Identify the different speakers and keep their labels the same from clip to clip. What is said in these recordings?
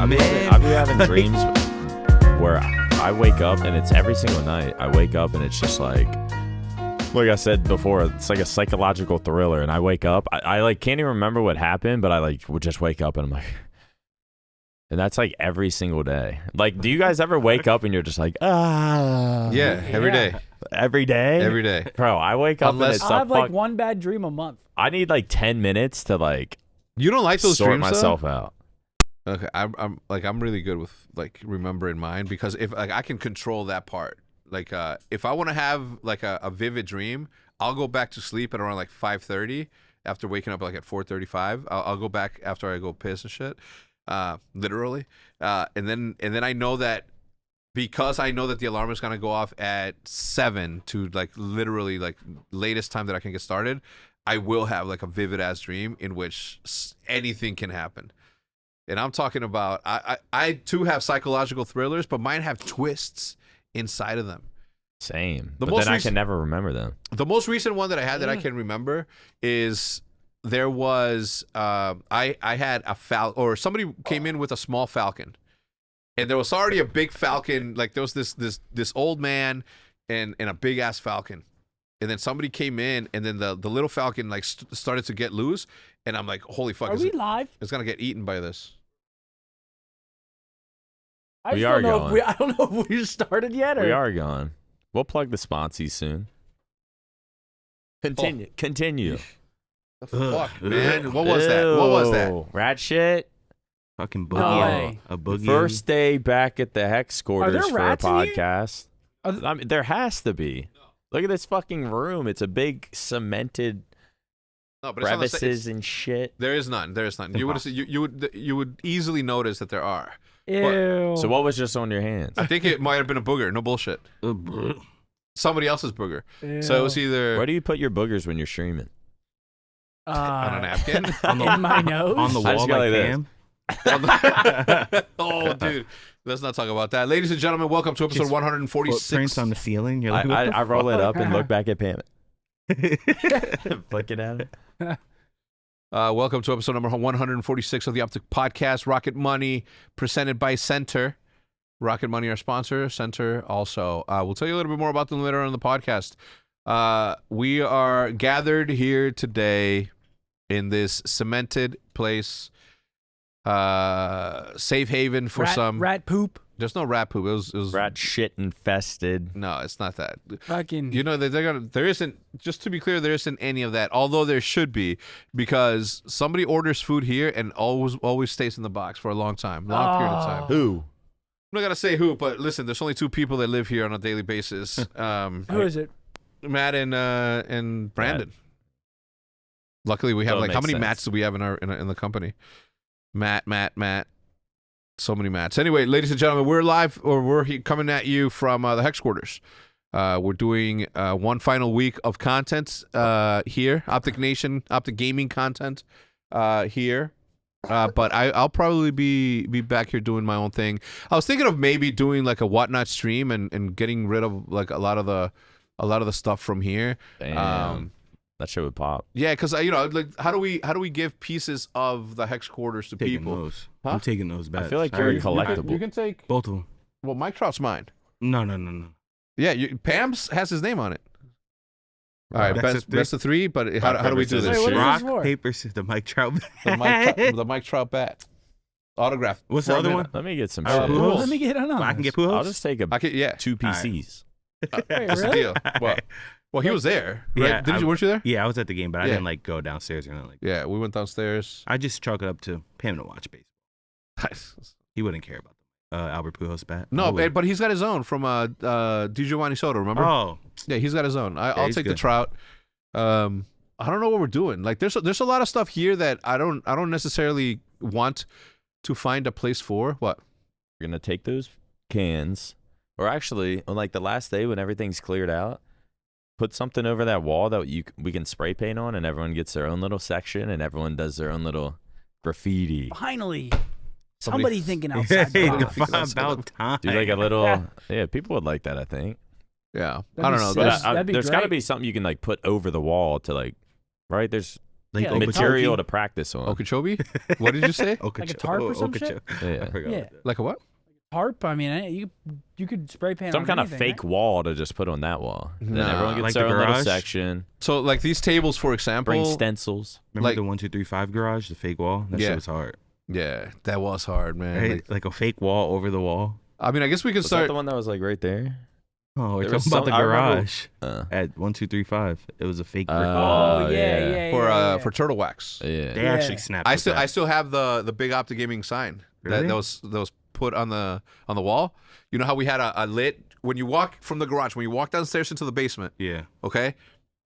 Speaker 1: I've been having dreams where I wake up and it's every single night. I wake up and it's just like I said before, it's like a psychological thriller. And I wake up, I like can't even remember what happened, but I like would just wake up and I'm like, and that's like every single day. Like, do you guys ever wake up and you're just like,
Speaker 2: Yeah, every day.
Speaker 1: Every day?
Speaker 2: Every day.
Speaker 1: Bro, I wake up and it's
Speaker 3: I have like one bad dream a month.
Speaker 1: I need like 10 minutes to like
Speaker 2: You don't like those
Speaker 1: sort
Speaker 2: dreams,
Speaker 1: myself
Speaker 2: though?
Speaker 1: out.
Speaker 2: Okay, I'm really good with like remembering mine because if like I can control that part. Like if I want to have like a vivid dream, I'll go back to sleep at around like 5:30 after waking up like at 4:35. I'll go back after I go piss and shit, literally, and then I know that because I know that the alarm is gonna go off at 7 to like literally like latest time that I can get started, I will have like a vivid ass dream in which anything can happen. And I'm talking about I too have psychological thrillers, but mine have twists inside of them.
Speaker 1: Same. But then I can never remember them.
Speaker 2: The most recent one that I had that I can remember is there was I had a falcon, or somebody came in with a small falcon, and there was already a big falcon. Like there was this old man and a big ass falcon, and then somebody came in, and then the little falcon like started to get loose, and I'm like, holy fuck!
Speaker 3: Are we live?
Speaker 2: It's gonna get eaten by this.
Speaker 3: I don't know if we started yet. Or...
Speaker 1: We are gone. We'll plug the sponsees soon. Continue.
Speaker 2: The fuck, man? What was that? What was that?
Speaker 1: Rat shit.
Speaker 4: Fucking boogie. A boogie.
Speaker 1: First day back at the HECZQUARTERS for a podcast.
Speaker 3: I
Speaker 1: mean, there has to be. Look at this fucking room. It's a big cemented crevices and shit.
Speaker 2: There is none. There is none. You would easily notice that there are.
Speaker 3: Ew.
Speaker 1: So what was just on your hands?
Speaker 2: I think it might have been a booger. No bullshit. Somebody else's booger.
Speaker 3: Ew.
Speaker 2: So it was either...
Speaker 1: Where do you put your boogers when you're streaming?
Speaker 2: on a napkin?
Speaker 3: In my nose?
Speaker 4: On the wall like Pam?
Speaker 2: Oh, dude. Let's not talk about that. Ladies and gentlemen, welcome to episode 146.
Speaker 4: Footprints on the ceiling. You're like,
Speaker 1: I roll it up and look back at Pam. Flicking at it.
Speaker 2: Welcome to episode number 146 of the OpTic Podcast. Rocket Money, presented by Center. Rocket Money, our sponsor. Center also. We'll tell you a little bit more about them later on in the podcast. We are gathered here today in this cemented place, safe haven for some
Speaker 3: rat poop.
Speaker 2: There's no rat poop. It was
Speaker 1: rat shit infested.
Speaker 2: No, it's not that.
Speaker 3: Fucking.
Speaker 2: You know there isn't. Just to be clear, there isn't any of that. Although there should be, because somebody orders food here and always stays in the box for a long time, period of time.
Speaker 1: Who?
Speaker 2: I'm not gonna say who, but listen, there's only two people that live here on a daily basis.
Speaker 3: Who is it?
Speaker 2: Matt and Brandon. Luckily, we have how many Matts do we have in the company? Matt. So many Matts. Anyway, ladies and gentlemen, we're live, or we're coming at you from the HECZQUARTERS. We're doing one final week of content here, OpTic Nation, OpTic Gaming content here. But I'll probably be back here doing my own thing. I was thinking of maybe doing like a whatnot stream and getting rid of like a lot of the stuff from here.
Speaker 1: Damn. That shit would pop.
Speaker 2: Yeah, because like how do we give pieces of the HECZQUARTERS to people?
Speaker 4: Those.
Speaker 2: Huh?
Speaker 4: I'm taking those back.
Speaker 1: I feel like you're a collectible.
Speaker 2: You can take
Speaker 4: both of them.
Speaker 2: Well, Mike Trout's mine.
Speaker 4: No.
Speaker 2: Yeah, Pam's has his name on it. All right, best of three. But how do we do this?
Speaker 3: Wait,
Speaker 4: Rock, paper, scissors, the Mike Trout bat.
Speaker 2: the Mike Trout bat. Autograph.
Speaker 4: What's the other one?
Speaker 1: Let me get some
Speaker 4: shit.
Speaker 3: Let me get on.
Speaker 4: I can get Pujols?
Speaker 1: I'll just take two PCs.
Speaker 2: That's the deal. Well, he was there, right?
Speaker 4: Yeah,
Speaker 2: Weren't you there?
Speaker 4: Yeah, I was at the game, but I didn't like go downstairs or nothing.
Speaker 2: Yeah, we went downstairs.
Speaker 4: I just chalk it up to Pam to watch baseball. He wouldn't care about Albert Pujols bat.
Speaker 2: No, but he's got his own from DiGiovanni Soto. Remember?
Speaker 4: Oh,
Speaker 2: yeah, he's got his own. I'll take the Trout. I don't know what we're doing. Like, there's a lot of stuff here that I don't necessarily want to find a place for. What?
Speaker 1: We're gonna take those cans, or actually, on like the last day when everything's cleared out, put something over that wall that we can spray paint on, and everyone gets their own little section, and everyone does their own little graffiti.
Speaker 3: Finally, somebody thinking outside the box.
Speaker 4: About time.
Speaker 1: Do like a little, yeah. People would like that, I think.
Speaker 2: Yeah,
Speaker 3: I don't know.
Speaker 1: But there's got to be something you can like put over the wall to like, right? There's
Speaker 4: Like
Speaker 3: Yeah, like
Speaker 1: material to practice on.
Speaker 2: Okeechobee? What did you say?
Speaker 3: Like a tarp or some shit?
Speaker 1: Yeah.
Speaker 4: I forgot
Speaker 3: Yeah.
Speaker 4: about that.
Speaker 2: Like a what?
Speaker 3: Tarp. I mean, you could spray paint
Speaker 1: Some
Speaker 3: on
Speaker 1: kind of
Speaker 3: anything,
Speaker 1: fake
Speaker 3: right?
Speaker 1: wall to just put on that wall. Then
Speaker 2: Nah.
Speaker 1: everyone gets
Speaker 4: Like
Speaker 1: their
Speaker 4: the
Speaker 1: own little
Speaker 4: garage?
Speaker 1: section.
Speaker 2: So like these tables, for example.
Speaker 1: Bring stencils.
Speaker 4: Remember
Speaker 2: Like-
Speaker 4: the 1, 2, 3, 5 garage, the fake wall? That
Speaker 2: Yeah.
Speaker 4: shit was hard.
Speaker 2: Yeah, that was hard, man.
Speaker 4: Right? Like a fake wall over the wall.
Speaker 2: I mean, I guess we can
Speaker 1: Was that
Speaker 2: start.
Speaker 1: the one that was like right there?
Speaker 4: Oh, we're
Speaker 1: There was
Speaker 4: talking about the
Speaker 1: some- I remember-
Speaker 4: garage
Speaker 1: Uh,
Speaker 4: at 1, 2, 3, 5. It was a fake brick
Speaker 1: Oh,
Speaker 4: wall.
Speaker 3: Oh,
Speaker 1: yeah.
Speaker 3: yeah.
Speaker 2: For Turtle Wax.
Speaker 1: yeah.
Speaker 4: They
Speaker 3: Yeah.
Speaker 4: actually snapped.
Speaker 2: I
Speaker 4: with
Speaker 2: still
Speaker 4: that.
Speaker 2: I still have the big OpTic Gaming sign
Speaker 4: Really?
Speaker 2: that was put on the wall. You know how we had a lit when you walk from the garage, when you walk downstairs into the basement,
Speaker 4: Yeah.
Speaker 2: okay?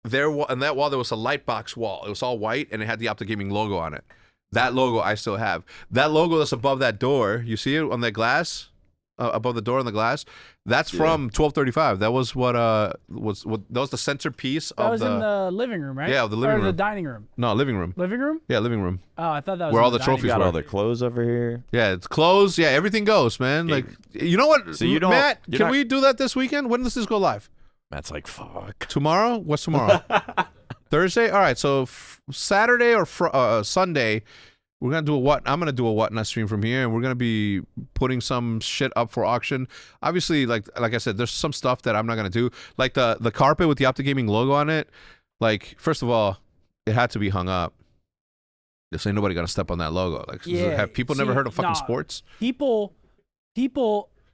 Speaker 2: There on that wall there was a light box wall. It was all white and it had the OpTic Gaming logo on it. That logo I still have. That logo that's above that door, you see it on that glass? Above the door on the glass, that's from 1235. That was what that was the centerpiece
Speaker 3: That
Speaker 2: of
Speaker 3: was in the living room, right?
Speaker 2: Yeah, the living
Speaker 3: or the
Speaker 2: room.
Speaker 3: dining room.
Speaker 2: no living room.
Speaker 3: Living room?
Speaker 2: Yeah, living room.
Speaker 3: Oh, I thought that was
Speaker 2: Where
Speaker 3: in
Speaker 2: all the
Speaker 3: dining
Speaker 2: trophies
Speaker 3: room.
Speaker 1: Got
Speaker 2: were.
Speaker 1: all the clothes over here.
Speaker 2: Yeah, it's closed. Yeah, everything goes, man. Like, you know what?
Speaker 1: So you don't-
Speaker 2: Matt,
Speaker 1: you're
Speaker 2: can
Speaker 1: not-
Speaker 2: we do that this weekend? When does this go live?
Speaker 1: Matt's like, fuck.
Speaker 2: Tomorrow? What's tomorrow? Thursday? All right, so Saturday or Sunday, we're going to do a what? I'm going to do a whatnot stream from here, and we're going to be putting some shit up for auction. Obviously, like I said, there's some stuff that I'm not going to do. Like the carpet with the OpTic Gaming logo on it. Like, first of all, it had to be hung up. Just ain't nobody going to step on that logo. Like,
Speaker 3: Yeah,
Speaker 2: have people
Speaker 3: see,
Speaker 2: never heard of fucking
Speaker 3: nah.
Speaker 2: sports?
Speaker 3: People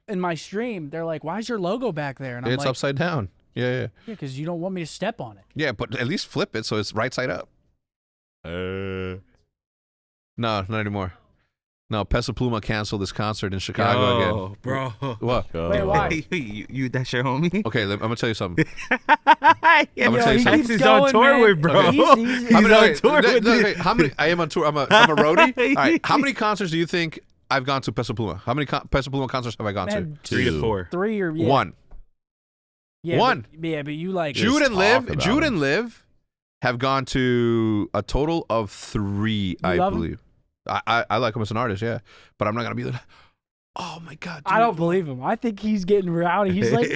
Speaker 3: in my stream, they're like, "Why is your logo back there?" And I'm
Speaker 2: It's
Speaker 3: like,
Speaker 2: upside down. Yeah.
Speaker 3: "Yeah, because you don't want me to step on it."
Speaker 2: Yeah, but at least flip it so it's right side up. No, not anymore. No, Pesapluma canceled this concert in Chicago again.
Speaker 4: Oh, bro.
Speaker 2: What?
Speaker 3: Wait, why?
Speaker 4: you that's your homie?
Speaker 2: Okay, I'm gonna tell you something.
Speaker 4: yeah,
Speaker 2: I'm gonna tell you
Speaker 3: he
Speaker 2: something.
Speaker 3: keeps
Speaker 4: He's
Speaker 3: going,
Speaker 4: on tour
Speaker 3: man.
Speaker 4: with, bro.
Speaker 3: He's
Speaker 2: How many-
Speaker 4: on
Speaker 2: okay,
Speaker 4: tour with
Speaker 2: no,
Speaker 4: you.
Speaker 2: okay, how many? I am on tour. I'm a roadie. All right. How many concerts do you think I've gone to Pesapluma? How many Pesapluma concerts have I gone
Speaker 3: Man,
Speaker 4: 3 to 4.
Speaker 3: 3 or
Speaker 2: to? One.
Speaker 3: Yeah,
Speaker 2: One.
Speaker 3: But you like
Speaker 1: Just
Speaker 2: Jude and
Speaker 1: talk
Speaker 2: Liv.
Speaker 1: about
Speaker 2: Jude
Speaker 1: them.
Speaker 2: and Liv have gone to a total of 3, I
Speaker 3: love 'em?
Speaker 2: believe. I like him as an artist, yeah, but I'm not gonna be like, oh my god.
Speaker 3: I
Speaker 2: dude.
Speaker 3: don't believe him. I think he's getting rowdy. He's like,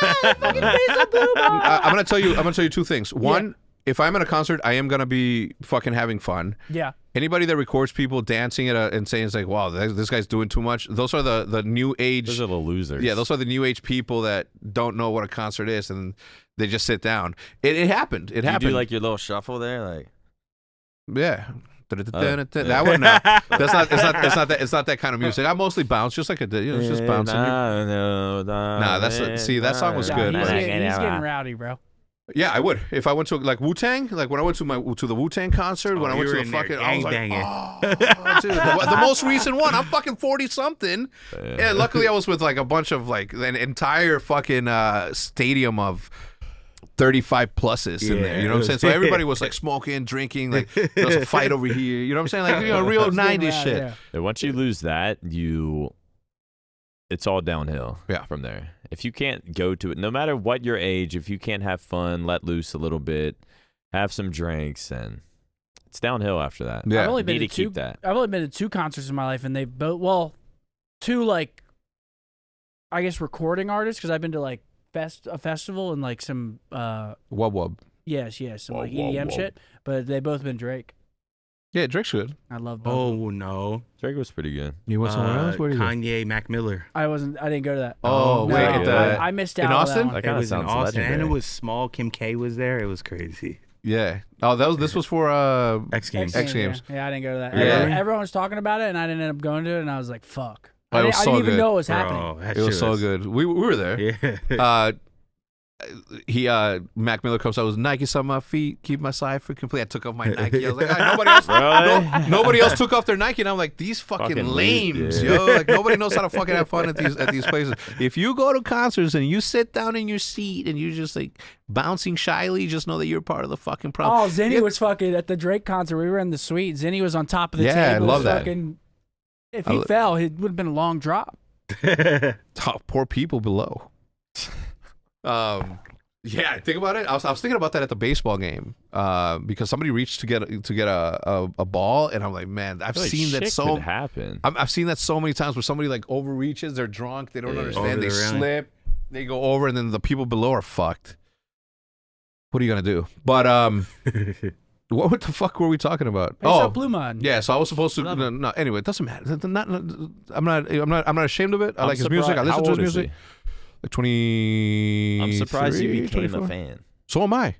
Speaker 3: yeah, fucking Pesapluma.
Speaker 2: I'm gonna tell you 2 things. One, if I'm at a concert, I am gonna be fucking having fun.
Speaker 3: Yeah.
Speaker 2: Anybody that records people dancing and saying it's like, wow, this guy's doing too much. Those are the new age.
Speaker 1: Those are the losers.
Speaker 2: Yeah, those are the new age people that don't know what a concert is and they just sit down. It happened. It
Speaker 1: You
Speaker 2: happened.
Speaker 1: do like your little shuffle there, like.
Speaker 2: Yeah.
Speaker 1: yeah.
Speaker 2: That one, no. It's not that kind of music. I mostly bounce, just like it's just bouncing. Nah, that song was
Speaker 3: Yeah,
Speaker 2: good,
Speaker 3: he's,
Speaker 2: but-
Speaker 3: he's getting rowdy, bro.
Speaker 2: Yeah, I would. If I went to like Wu-Tang, like when I went to the Wu-Tang concert, when I
Speaker 4: you
Speaker 2: went to
Speaker 4: were
Speaker 2: the
Speaker 4: in there
Speaker 2: fucking, I was like,
Speaker 4: gangbanging.
Speaker 2: oh, dude, the most recent one. I'm fucking 40 something. Yeah, luckily I was with like a bunch of like an entire fucking stadium of 35 pluses in there. You know what I'm saying? So everybody was like smoking, drinking, like there was a fight over here. You know what I'm saying? Like real
Speaker 3: He's getting
Speaker 2: 90s
Speaker 3: rowdy,
Speaker 2: shit.
Speaker 3: yeah.
Speaker 1: And once you lose that, it's all downhill.
Speaker 2: Yeah.
Speaker 1: From there, if you can't go to it, no matter what your age, if you can't have fun, let loose a little bit, have some drinks, and it's downhill after that.
Speaker 2: Yeah.
Speaker 3: I've only
Speaker 1: You
Speaker 3: been
Speaker 1: need
Speaker 3: to
Speaker 1: to
Speaker 3: two.
Speaker 1: keep that.
Speaker 3: I've only been to 2 concerts in my life, and they've both 2 like, I guess recording artists because I've been to like a festival and like some
Speaker 2: Wub wub.
Speaker 3: yes some
Speaker 1: Whoa,
Speaker 3: like
Speaker 1: whoa,
Speaker 3: EDM
Speaker 1: whoa.
Speaker 3: shit, but they both been Drake.
Speaker 2: Yeah, Drake's good.
Speaker 3: I love both.
Speaker 4: Oh, no.
Speaker 1: Drake was pretty good.
Speaker 2: You went somewhere else? Where did you go?
Speaker 4: Kanye, Mac Miller.
Speaker 3: I didn't go to that.
Speaker 2: Oh,
Speaker 3: No,
Speaker 2: wait.
Speaker 1: at
Speaker 2: the-
Speaker 3: I missed
Speaker 2: in
Speaker 3: out on
Speaker 2: Austin?
Speaker 3: that one.
Speaker 1: That
Speaker 4: It
Speaker 1: kinda
Speaker 4: was in
Speaker 1: sounds
Speaker 4: Austin, and it
Speaker 1: legendary.
Speaker 4: was small. Kim K was there. It was crazy.
Speaker 2: Yeah. Oh, this was for
Speaker 4: X Games.
Speaker 2: X Games.
Speaker 3: Yeah, I didn't go to that.
Speaker 2: Yeah.
Speaker 3: Everyone was talking about it, and I didn't end up going to it, and I was like, fuck.
Speaker 2: Oh, it was
Speaker 3: I
Speaker 2: so
Speaker 3: didn't even
Speaker 2: good.
Speaker 3: know it was happening.
Speaker 4: Bro, that
Speaker 2: It was
Speaker 4: shit
Speaker 2: so good. We were there.
Speaker 4: Yeah.
Speaker 2: Mac Miller comes out with Nikes on my feet, keep my cipher complete. I took off my Nike. I was like, "Ah, nobody else took off their Nike, and I'm like, these fucking
Speaker 1: Fucking
Speaker 2: lames,
Speaker 1: yeah.
Speaker 2: yo. Like nobody knows how to fucking have fun at these places. If you go to concerts and you sit down in your seat and you're just like bouncing shyly, just know that you're part of the fucking problem.
Speaker 3: Oh, Zinni was fucking at the Drake concert. We were in the suite. Zinni was on top of the
Speaker 2: Yeah, I
Speaker 3: table.
Speaker 2: love that.
Speaker 3: Fucking, if he fell, it would have been a long drop.
Speaker 2: Oh, poor people below. Yeah, think about it. I was thinking about that at the baseball game because somebody reached to get a ball, and I'm like, man, I've seen that so
Speaker 1: happen.
Speaker 2: I've seen that so many times where somebody like overreaches, they're drunk, they don't
Speaker 1: Yeah.
Speaker 2: understand, they
Speaker 4: Over the railing.
Speaker 2: slip, they go over, and then the people below are fucked. What are you gonna do? But What the fuck were we talking about?
Speaker 3: Peso Pluma.
Speaker 2: Yeah, so I was supposed to. No, anyway, it doesn't matter. I'm not ashamed of it. I like his music. I listen to his music. Like 20.
Speaker 1: I'm surprised you became a fan.
Speaker 2: So am I.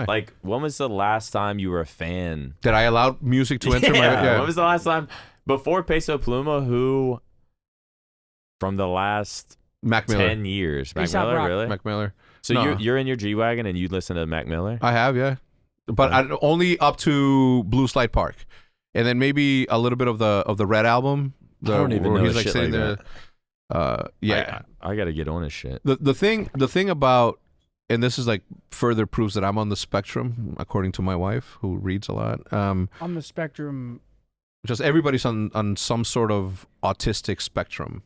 Speaker 1: Like, when was the last time you were a fan?
Speaker 2: Did I allow music to enter my? Yeah.
Speaker 1: When was the last time before Peso Pluma? Who from the last
Speaker 2: Mac Miller.
Speaker 1: 10 years? Mac
Speaker 3: A$AP
Speaker 1: Miller,
Speaker 3: Rock.
Speaker 1: really?
Speaker 2: Mac Miller.
Speaker 1: So
Speaker 2: No.
Speaker 1: you're in your G-Wagon and you listen to Mac Miller?
Speaker 2: I have, yeah, but only up to Blue Slide Park, and then maybe a little bit of the Red album.
Speaker 1: I don't even
Speaker 2: where
Speaker 1: know
Speaker 2: he's like
Speaker 1: shit
Speaker 2: sitting
Speaker 1: like
Speaker 2: there. Yeah.
Speaker 1: I got to get on this shit.
Speaker 2: The thing about, and this is like further proves that I'm on the spectrum, according to my wife, who reads a lot.
Speaker 3: On the spectrum.
Speaker 2: Just everybody's on some sort of autistic spectrum.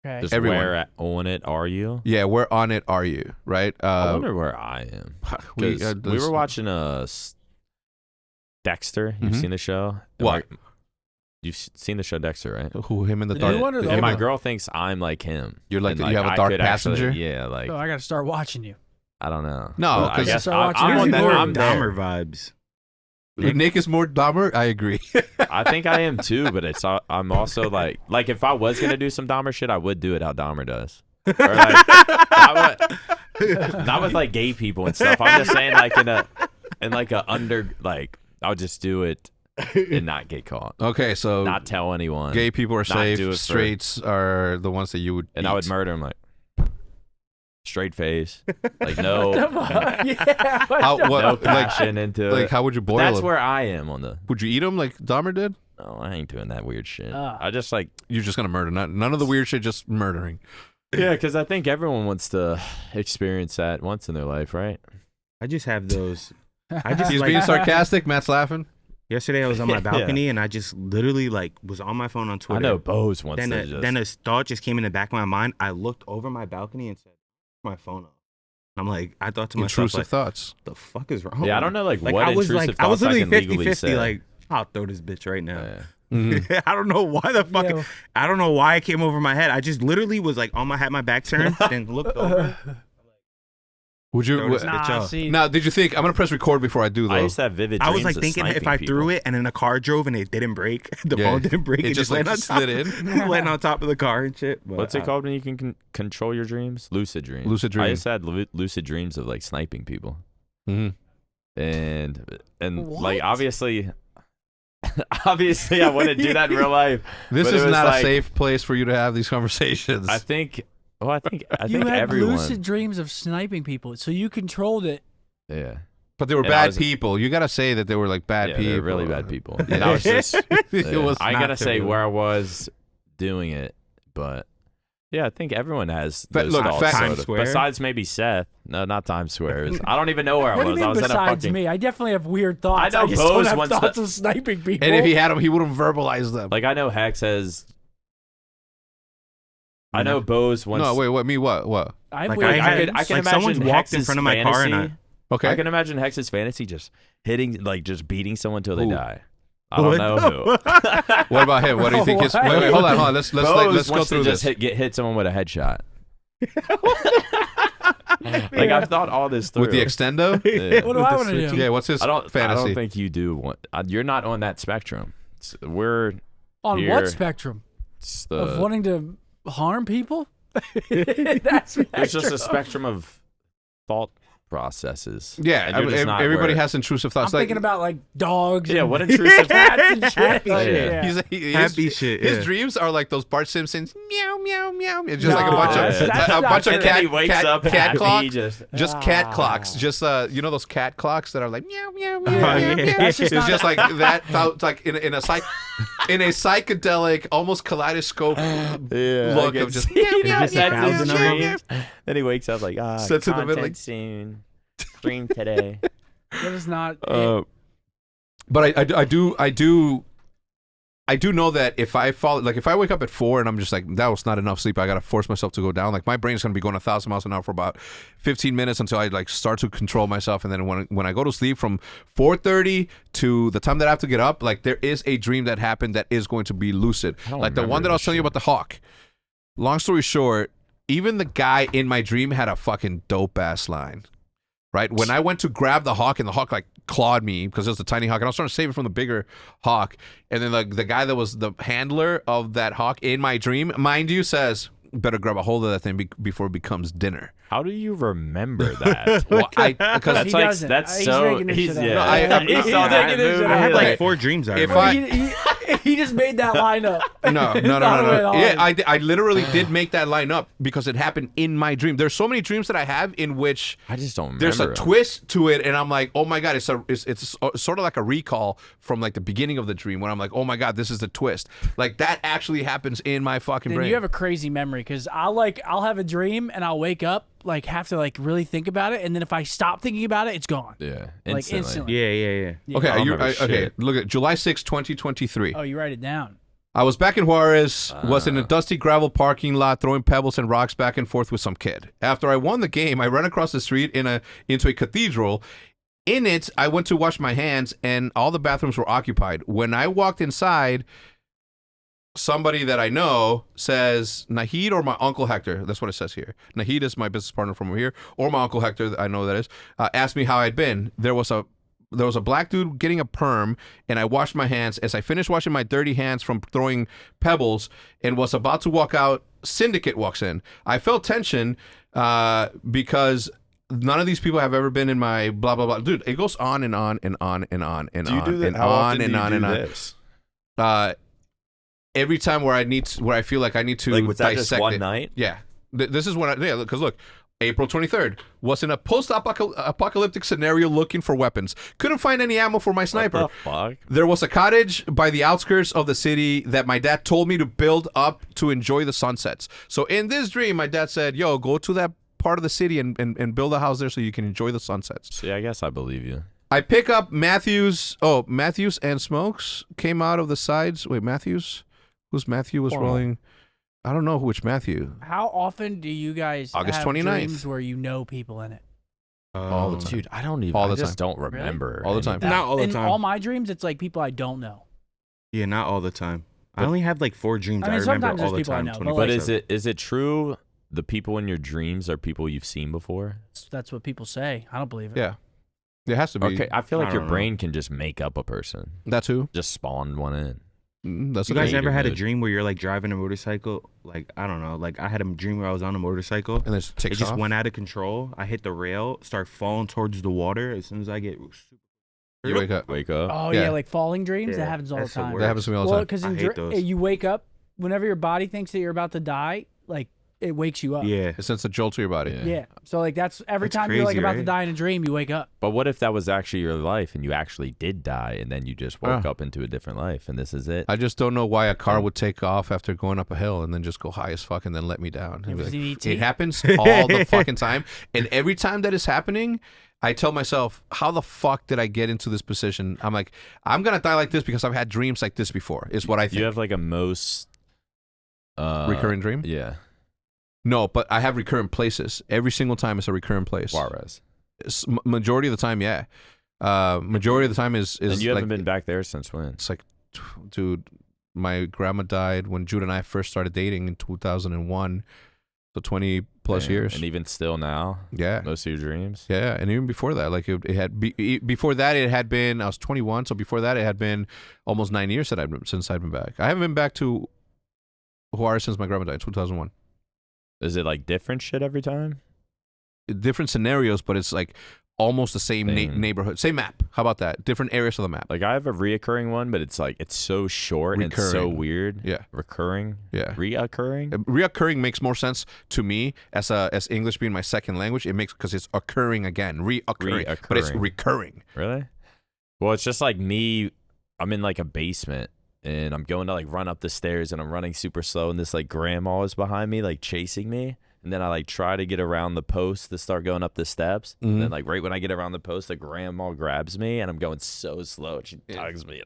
Speaker 3: Okay.
Speaker 1: Just
Speaker 2: Everyone.
Speaker 1: where on it are you?
Speaker 2: Yeah, where on it are you, right?
Speaker 1: I wonder where I am. We were watching Dexter. You've seen the show?
Speaker 2: What?
Speaker 1: You've seen the show Dexter, right?
Speaker 2: Who, him in the
Speaker 3: The
Speaker 2: dark?
Speaker 3: new one or the
Speaker 1: And
Speaker 3: old
Speaker 1: my
Speaker 3: one?
Speaker 1: girl thinks I'm like him.
Speaker 2: You're like,
Speaker 1: And,
Speaker 2: you have a
Speaker 1: I
Speaker 2: dark
Speaker 1: could
Speaker 2: passenger?
Speaker 1: yeah, like,
Speaker 3: Oh, I got to start watching you.
Speaker 1: I don't know.
Speaker 2: No,
Speaker 1: But I
Speaker 2: 'cause-
Speaker 1: guess
Speaker 3: Start
Speaker 1: I'm
Speaker 3: watching
Speaker 1: on that.
Speaker 3: more
Speaker 1: I'm
Speaker 4: Dahmer
Speaker 1: there.
Speaker 4: vibes.
Speaker 2: Nick is more Dahmer? I agree.
Speaker 1: I think I am too, but I'm also like if I was gonna do some Dahmer shit, I would do it how Dahmer does. Or like, not with like gay people and stuff. I'm just saying like in a under like I'll just do it and not get caught.
Speaker 2: Okay, so
Speaker 1: Not tell anyone.
Speaker 2: gay people are
Speaker 1: not do it
Speaker 2: safe.
Speaker 1: for-
Speaker 2: Straights are the ones that you would
Speaker 1: And
Speaker 2: eat.
Speaker 1: I would murder him like straight face. Like no
Speaker 3: Yeah.
Speaker 2: How, what,
Speaker 1: no
Speaker 2: like,
Speaker 1: passion into
Speaker 2: like
Speaker 1: it.
Speaker 2: how would you boil
Speaker 1: That's
Speaker 2: them?
Speaker 1: where I am on the
Speaker 2: Would you eat them like Dahmer did?
Speaker 1: no, I ain't doing that weird shit.
Speaker 3: Ah.
Speaker 1: I just like
Speaker 2: You're just gonna murder. None of the weird shit. Just murdering.
Speaker 1: yeah, because I think everyone wants to experience that once in their life, right?
Speaker 4: I just have those. I just
Speaker 2: He's
Speaker 4: like
Speaker 2: being sarcastic. Matt's laughing.
Speaker 4: yesterday. I was on my balcony and I just literally like was on my phone on Twitter.
Speaker 1: I know Bose wants
Speaker 4: Then
Speaker 1: to just
Speaker 4: then a thought just came in the back of my mind. I looked over my balcony and said, "My phone up." I'm like, I thought to myself,
Speaker 2: Intrusive
Speaker 4: like,
Speaker 2: thoughts.
Speaker 4: "The fuck is wrong?"
Speaker 1: Yeah, I don't know like what
Speaker 4: I was
Speaker 1: intrusive
Speaker 4: I was
Speaker 1: thoughts I
Speaker 4: literally
Speaker 1: can legally
Speaker 4: 50-50.
Speaker 1: say.
Speaker 4: Like, I'll throw this bitch right now.
Speaker 1: Yeah.
Speaker 2: Mhm.
Speaker 4: I don't know why the fuck.
Speaker 3: Yeah.
Speaker 4: I don't know why it came over my head. I just literally was like had my back turned and looked over.
Speaker 2: Would you?
Speaker 4: Throw this bitch
Speaker 3: Nah,
Speaker 4: off.
Speaker 3: see.
Speaker 2: Now, did you think I'm gonna press record before I do though?
Speaker 1: I used to have vivid
Speaker 4: I
Speaker 1: dreams
Speaker 4: was like
Speaker 1: of
Speaker 4: thinking if
Speaker 1: sniping
Speaker 4: I
Speaker 1: people.
Speaker 4: threw it and then a car drove and it didn't break, the
Speaker 2: Yeah.
Speaker 4: phone didn't break,
Speaker 2: It
Speaker 4: it
Speaker 2: just,
Speaker 4: just
Speaker 2: like,
Speaker 4: landed on
Speaker 2: slid
Speaker 4: top,
Speaker 2: in?
Speaker 4: landed on top of the car and shit. But
Speaker 1: What's it called when you can control your dreams? Lucid dreams.
Speaker 2: Lucid
Speaker 1: I
Speaker 2: dreams.
Speaker 1: used to have lucid dreams of like sniping people,
Speaker 2: Mm-hmm.
Speaker 1: and
Speaker 3: What?
Speaker 1: like obviously I wouldn't do that in real life.
Speaker 2: This
Speaker 1: But it
Speaker 2: is
Speaker 1: was
Speaker 2: not a
Speaker 1: like-
Speaker 2: safe place for you to have these conversations.
Speaker 1: I think. Well, I think
Speaker 3: You had
Speaker 1: everyone.
Speaker 3: lucid dreams of sniping people, so you controlled it.
Speaker 1: Yeah.
Speaker 2: but they were
Speaker 1: And I
Speaker 2: bad
Speaker 1: was-
Speaker 2: people. You gotta say that they were like bad
Speaker 1: Yeah,
Speaker 2: people.
Speaker 1: they're really bad people. And I was just.
Speaker 2: It
Speaker 1: Yeah.
Speaker 2: was
Speaker 1: I
Speaker 4: not
Speaker 1: gotta say
Speaker 4: to-
Speaker 1: where I was doing it, but yeah, I think everyone has
Speaker 2: Fa-
Speaker 1: those
Speaker 2: look,
Speaker 1: thoughts.
Speaker 2: fa-
Speaker 1: sort
Speaker 4: Times
Speaker 1: of.
Speaker 4: Square?
Speaker 1: Besides maybe Seth. No, not Times Square. It was- I don't even know where I
Speaker 3: What do
Speaker 1: was.
Speaker 3: you
Speaker 1: I
Speaker 3: mean
Speaker 1: was in a
Speaker 3: besides
Speaker 1: fucking.
Speaker 3: me? I definitely have weird thoughts.
Speaker 1: I know
Speaker 3: just
Speaker 1: Bose
Speaker 3: don't have
Speaker 1: wants
Speaker 3: thoughts
Speaker 1: to-
Speaker 3: of sniping people.
Speaker 2: And if he had them, he wouldn't verbalize them.
Speaker 1: Like I know Hex has. I know Bose wants.
Speaker 2: no, wait, what? Me? What? What?
Speaker 3: I have
Speaker 4: Like,
Speaker 3: weird
Speaker 4: I had-
Speaker 3: dreams.
Speaker 1: I can
Speaker 4: Like, someone's
Speaker 1: imagine
Speaker 4: walked in
Speaker 1: Hex's
Speaker 4: front of my car and
Speaker 1: fantasy.
Speaker 2: Okay.
Speaker 1: I can imagine Hex's fantasy just hitting, like just beating someone till they
Speaker 2: Who?
Speaker 1: die. I don't know who.
Speaker 2: What about him? What do you think? His,
Speaker 3: Why?
Speaker 2: wait, hold on. Let's
Speaker 1: Bose
Speaker 2: go
Speaker 1: wants
Speaker 2: through
Speaker 1: to
Speaker 2: this.
Speaker 1: just get someone with a headshot. Like I've thought all this through.
Speaker 2: With the extendo?
Speaker 1: Yeah.
Speaker 3: What do I want to do?
Speaker 2: Yeah. What's his
Speaker 1: I don't
Speaker 2: fantasy?
Speaker 1: think you do. You're not on that spectrum. We're
Speaker 3: On
Speaker 1: here.
Speaker 3: what spectrum?
Speaker 1: it's
Speaker 3: Of
Speaker 1: the.
Speaker 3: wanting to harm people? That's
Speaker 1: It's just a
Speaker 3: spectrum.
Speaker 1: spectrum of thought processes.
Speaker 2: Yeah.
Speaker 1: And you're just not
Speaker 2: Everybody
Speaker 1: where-
Speaker 2: has intrusive
Speaker 3: I'm
Speaker 2: thoughts. Like,
Speaker 3: thinking about like dogs.
Speaker 1: Yeah,
Speaker 3: and
Speaker 1: what intrusive
Speaker 3: cats and shit.
Speaker 4: Happy
Speaker 3: Like,
Speaker 4: shit.
Speaker 3: yeah.
Speaker 4: Happy shit,
Speaker 2: His
Speaker 4: yeah.
Speaker 2: dreams are like those Bart Simpsons meow meow meow. It's just like a
Speaker 3: No,
Speaker 2: bunch
Speaker 1: that's
Speaker 2: of
Speaker 3: not
Speaker 2: cat
Speaker 1: And then he wakes up
Speaker 2: cat
Speaker 1: happy,
Speaker 2: clocks.
Speaker 1: just
Speaker 2: Cat
Speaker 3: Ah.
Speaker 2: clocks. Just you know those cat clocks that are like meow meow meow
Speaker 4: Oh,
Speaker 2: meow.
Speaker 4: yeah.
Speaker 2: meow.
Speaker 3: That's just
Speaker 2: It's
Speaker 3: not-
Speaker 2: just like that. It's like in a psychedelic, almost kaleidoscope look of just meow meow
Speaker 4: Just
Speaker 2: meow
Speaker 4: a thousand
Speaker 2: meow,
Speaker 4: of
Speaker 2: meow,
Speaker 4: them.
Speaker 2: meow.
Speaker 1: Then he wakes up like,
Speaker 2: Sits in the middle,
Speaker 1: content
Speaker 2: like-
Speaker 1: soon. Stream today.
Speaker 3: That is not.
Speaker 2: But I do know that if I fall, like if I wake up at 4 and I'm just like, that was not enough sleep, I gotta force myself to go down. Like my brain's gonna be going 1,000 miles an hour for about 15 minutes until I like start to control myself. And then when I go to sleep from 4:30 to the time that I have to get up, like there is a dream that happened that is going to be lucid.
Speaker 1: I don't
Speaker 2: Like the one
Speaker 1: remember
Speaker 2: that I was
Speaker 1: this
Speaker 2: telling you
Speaker 1: shit.
Speaker 2: about the hawk. Long story short, even the guy in my dream had a fucking dope ass line. Right? When I went to grab the hawk and the hawk like clawed me because it was a tiny hawk, and I was trying to save it from the bigger hawk. And then the guy that was the handler of that hawk in my dream, mind you, says, better grab a hold of that thing before it becomes dinner.
Speaker 1: How do you remember that?
Speaker 2: Well, because
Speaker 1: that's
Speaker 3: He's
Speaker 1: so.
Speaker 3: making this
Speaker 1: He's
Speaker 3: shit up.
Speaker 1: yeah.
Speaker 2: No,
Speaker 1: he saw
Speaker 3: he's
Speaker 1: that
Speaker 3: making this shit
Speaker 1: movie.
Speaker 3: up.
Speaker 4: I have
Speaker 1: like,
Speaker 4: like 4 dreams I
Speaker 2: if
Speaker 4: remember.
Speaker 3: He just made that line up.
Speaker 2: No.
Speaker 3: No.
Speaker 2: Yeah, I literally did make that line up because it happened in my dream. There's so many dreams that I have in which
Speaker 1: I just don't remember.
Speaker 2: there's a
Speaker 1: them.
Speaker 2: twist to it, and I'm like, oh my god, it's sort of like a recall from like the beginning of the dream when I'm like, oh my god, this is the twist. Like that actually happens in my fucking
Speaker 3: Then
Speaker 2: brain.
Speaker 3: you have a crazy memory because I'll have a dream and I'll wake up like have to like really think about it, and then if I stop thinking about it, it's gone.
Speaker 1: Yeah,
Speaker 3: Like instantly.
Speaker 4: Yeah.
Speaker 2: Okay,
Speaker 1: I don't remember
Speaker 2: okay.
Speaker 1: shit.
Speaker 2: Look at July 6, 2023.
Speaker 3: Oh, you write it down.
Speaker 2: I was back in Juarez, was in a dusty gravel parking lot throwing pebbles and rocks back and forth with some kid. After I won the game, I ran across the street into a cathedral. In it, I went to wash my hands, and all the bathrooms were occupied. When I walked inside, somebody that I know says, Nahid or my Uncle Hector, that's what it says here. Nahid is my business partner from over here, or my Uncle Hector, I know that is, asked me how I'd been. There was a black dude getting a perm, and I washed my hands. As I finished washing my dirty hands from throwing pebbles and was about to walk out, Syndicate walks in. I felt tension because none of these people have ever been in my blah, blah, blah. Dude, it goes on and on and on and on and
Speaker 5: Do you
Speaker 2: on
Speaker 5: do that?
Speaker 2: and
Speaker 5: How
Speaker 2: on
Speaker 5: often
Speaker 2: and
Speaker 5: do you
Speaker 2: on
Speaker 5: do
Speaker 2: and on.
Speaker 5: this?
Speaker 2: Every time where I feel like I need to
Speaker 5: Like, was that
Speaker 2: dissect
Speaker 5: just one
Speaker 2: it.
Speaker 5: night?
Speaker 2: Yeah. This is when because look, April 23rd was in a post-apocalyptic scenario looking for weapons. Couldn't find any ammo for my sniper.
Speaker 1: What the fuck?
Speaker 2: There was a cottage by the outskirts of the city that my dad told me to build up to enjoy the sunsets. So in this dream, my dad said, yo, go to that part of the city and build a house there so you can enjoy the sunsets.
Speaker 1: See, I guess I believe you.
Speaker 2: I pick up Matthews. Oh, Matthews and Smokes came out of the sides. Wait, Matthews? Who's Matthew was rolling? I don't know which Matthew.
Speaker 3: How often do you guys
Speaker 2: August
Speaker 3: have
Speaker 2: 29th.
Speaker 3: dreams where you know people in it?
Speaker 2: All the time.
Speaker 1: Dude, I don't even.
Speaker 2: All the
Speaker 1: I just
Speaker 2: time.
Speaker 1: don't remember.
Speaker 2: All the time.
Speaker 1: anything.
Speaker 4: Not all the
Speaker 3: in
Speaker 4: time.
Speaker 3: all my dreams, it's like people I don't know.
Speaker 4: Yeah, not all the time. I only have like 4 dreams
Speaker 3: I mean,
Speaker 4: I remember
Speaker 3: sometimes
Speaker 4: all the
Speaker 3: there's people I
Speaker 4: time.
Speaker 3: know, but,
Speaker 4: 24/7.
Speaker 1: But is it true? The people in your dreams are people you've seen before.
Speaker 3: That's what people say. I don't believe it.
Speaker 2: Yeah. It has to be.
Speaker 1: Okay, I feel like
Speaker 4: I
Speaker 1: your
Speaker 4: don't know.
Speaker 1: brain can just make up a person,
Speaker 2: That's who?
Speaker 1: just spawn one in.
Speaker 2: That's
Speaker 4: You
Speaker 2: the
Speaker 4: guys
Speaker 2: thing.
Speaker 4: ever had a
Speaker 1: Dude.
Speaker 4: dream where you're like driving a motorcycle? Like, I don't know. Like, I had a dream where I was on a motorcycle.
Speaker 2: And then it
Speaker 4: It
Speaker 2: takes
Speaker 4: just
Speaker 2: off.
Speaker 4: went out of control. I hit the rail, start falling towards the water. As soon as I get super.
Speaker 2: You wake up.
Speaker 1: Wake up.
Speaker 3: Oh
Speaker 2: Yeah.
Speaker 3: yeah, like falling dreams.
Speaker 4: Yeah,
Speaker 3: That happens all the
Speaker 4: that's the
Speaker 3: time.
Speaker 4: worst.
Speaker 2: That happens to me all the
Speaker 3: Well,
Speaker 2: time.
Speaker 3: because
Speaker 4: I hate those.
Speaker 3: you wake up whenever your body thinks that you're about to die. Like it wakes you up.
Speaker 4: Yeah.
Speaker 2: It sends a jolt to your body.
Speaker 1: Yeah.
Speaker 3: Yeah. So like that's every
Speaker 4: That's
Speaker 3: time you're like
Speaker 4: crazy,
Speaker 3: about to
Speaker 4: right?
Speaker 3: die in a dream, you wake up.
Speaker 1: But what if that was actually your life and you actually did die and then you just woke
Speaker 2: Ah.
Speaker 1: up into a different life and this is it?
Speaker 2: I just don't know why a car would take off after going up a hill and then just go high as fuck and then let me down.
Speaker 3: Ever
Speaker 2: Like,
Speaker 3: seen E.T.?
Speaker 2: it happens all the fucking time. And every time that is happening, I tell myself, how the fuck did I get into this position? I'm like, I'm going to die like this because I've had dreams like this before, is what I think.
Speaker 1: You have like a most
Speaker 2: Recurring dream?
Speaker 1: Yeah,
Speaker 2: No, but I have recurrent places. Every single time it's a recurrent place.
Speaker 1: Juarez.
Speaker 2: Majority of the time, yeah. Majority of the time is
Speaker 1: And you haven't
Speaker 2: like,
Speaker 1: been back there since when?
Speaker 2: it's like, dude, my grandma died when Jude and I first started dating in 2001. So 20 plus
Speaker 1: Damn.
Speaker 2: years.
Speaker 1: And even still now,
Speaker 2: Yeah.
Speaker 1: most of your dreams.
Speaker 2: Yeah, and even before that, like it had before that it had been I was 21, so before that it had been almost 9 years since I'd been back. I haven't been back to Juarez since my grandma died in 2001.
Speaker 1: Is it like different shit every time?
Speaker 2: Different scenarios, but it's like almost the same
Speaker 1: Same.
Speaker 2: neighborhood, same map. How about that? Different areas of the map.
Speaker 1: Like I have a reoccurring one, but it's like it's so short and it's so
Speaker 2: Recurring.
Speaker 1: weird.
Speaker 2: Yeah.
Speaker 1: Recurring.
Speaker 2: Yeah.
Speaker 1: Reoccurring.
Speaker 2: Reoccurring makes more sense to me as English being my second language. It makes because it's occurring again, reoccurring, but it's
Speaker 1: Reoccurring.
Speaker 2: recurring.
Speaker 1: Really? Well, it's just like me. I'm in like a basement and I'm going to like run up the stairs and I'm running super slow and this like grandma is behind me like chasing me. And then I like try to get around the post to start going up the steps. And then like right when I get around the post, the grandma grabs me and I'm going so slow. And she tugs me,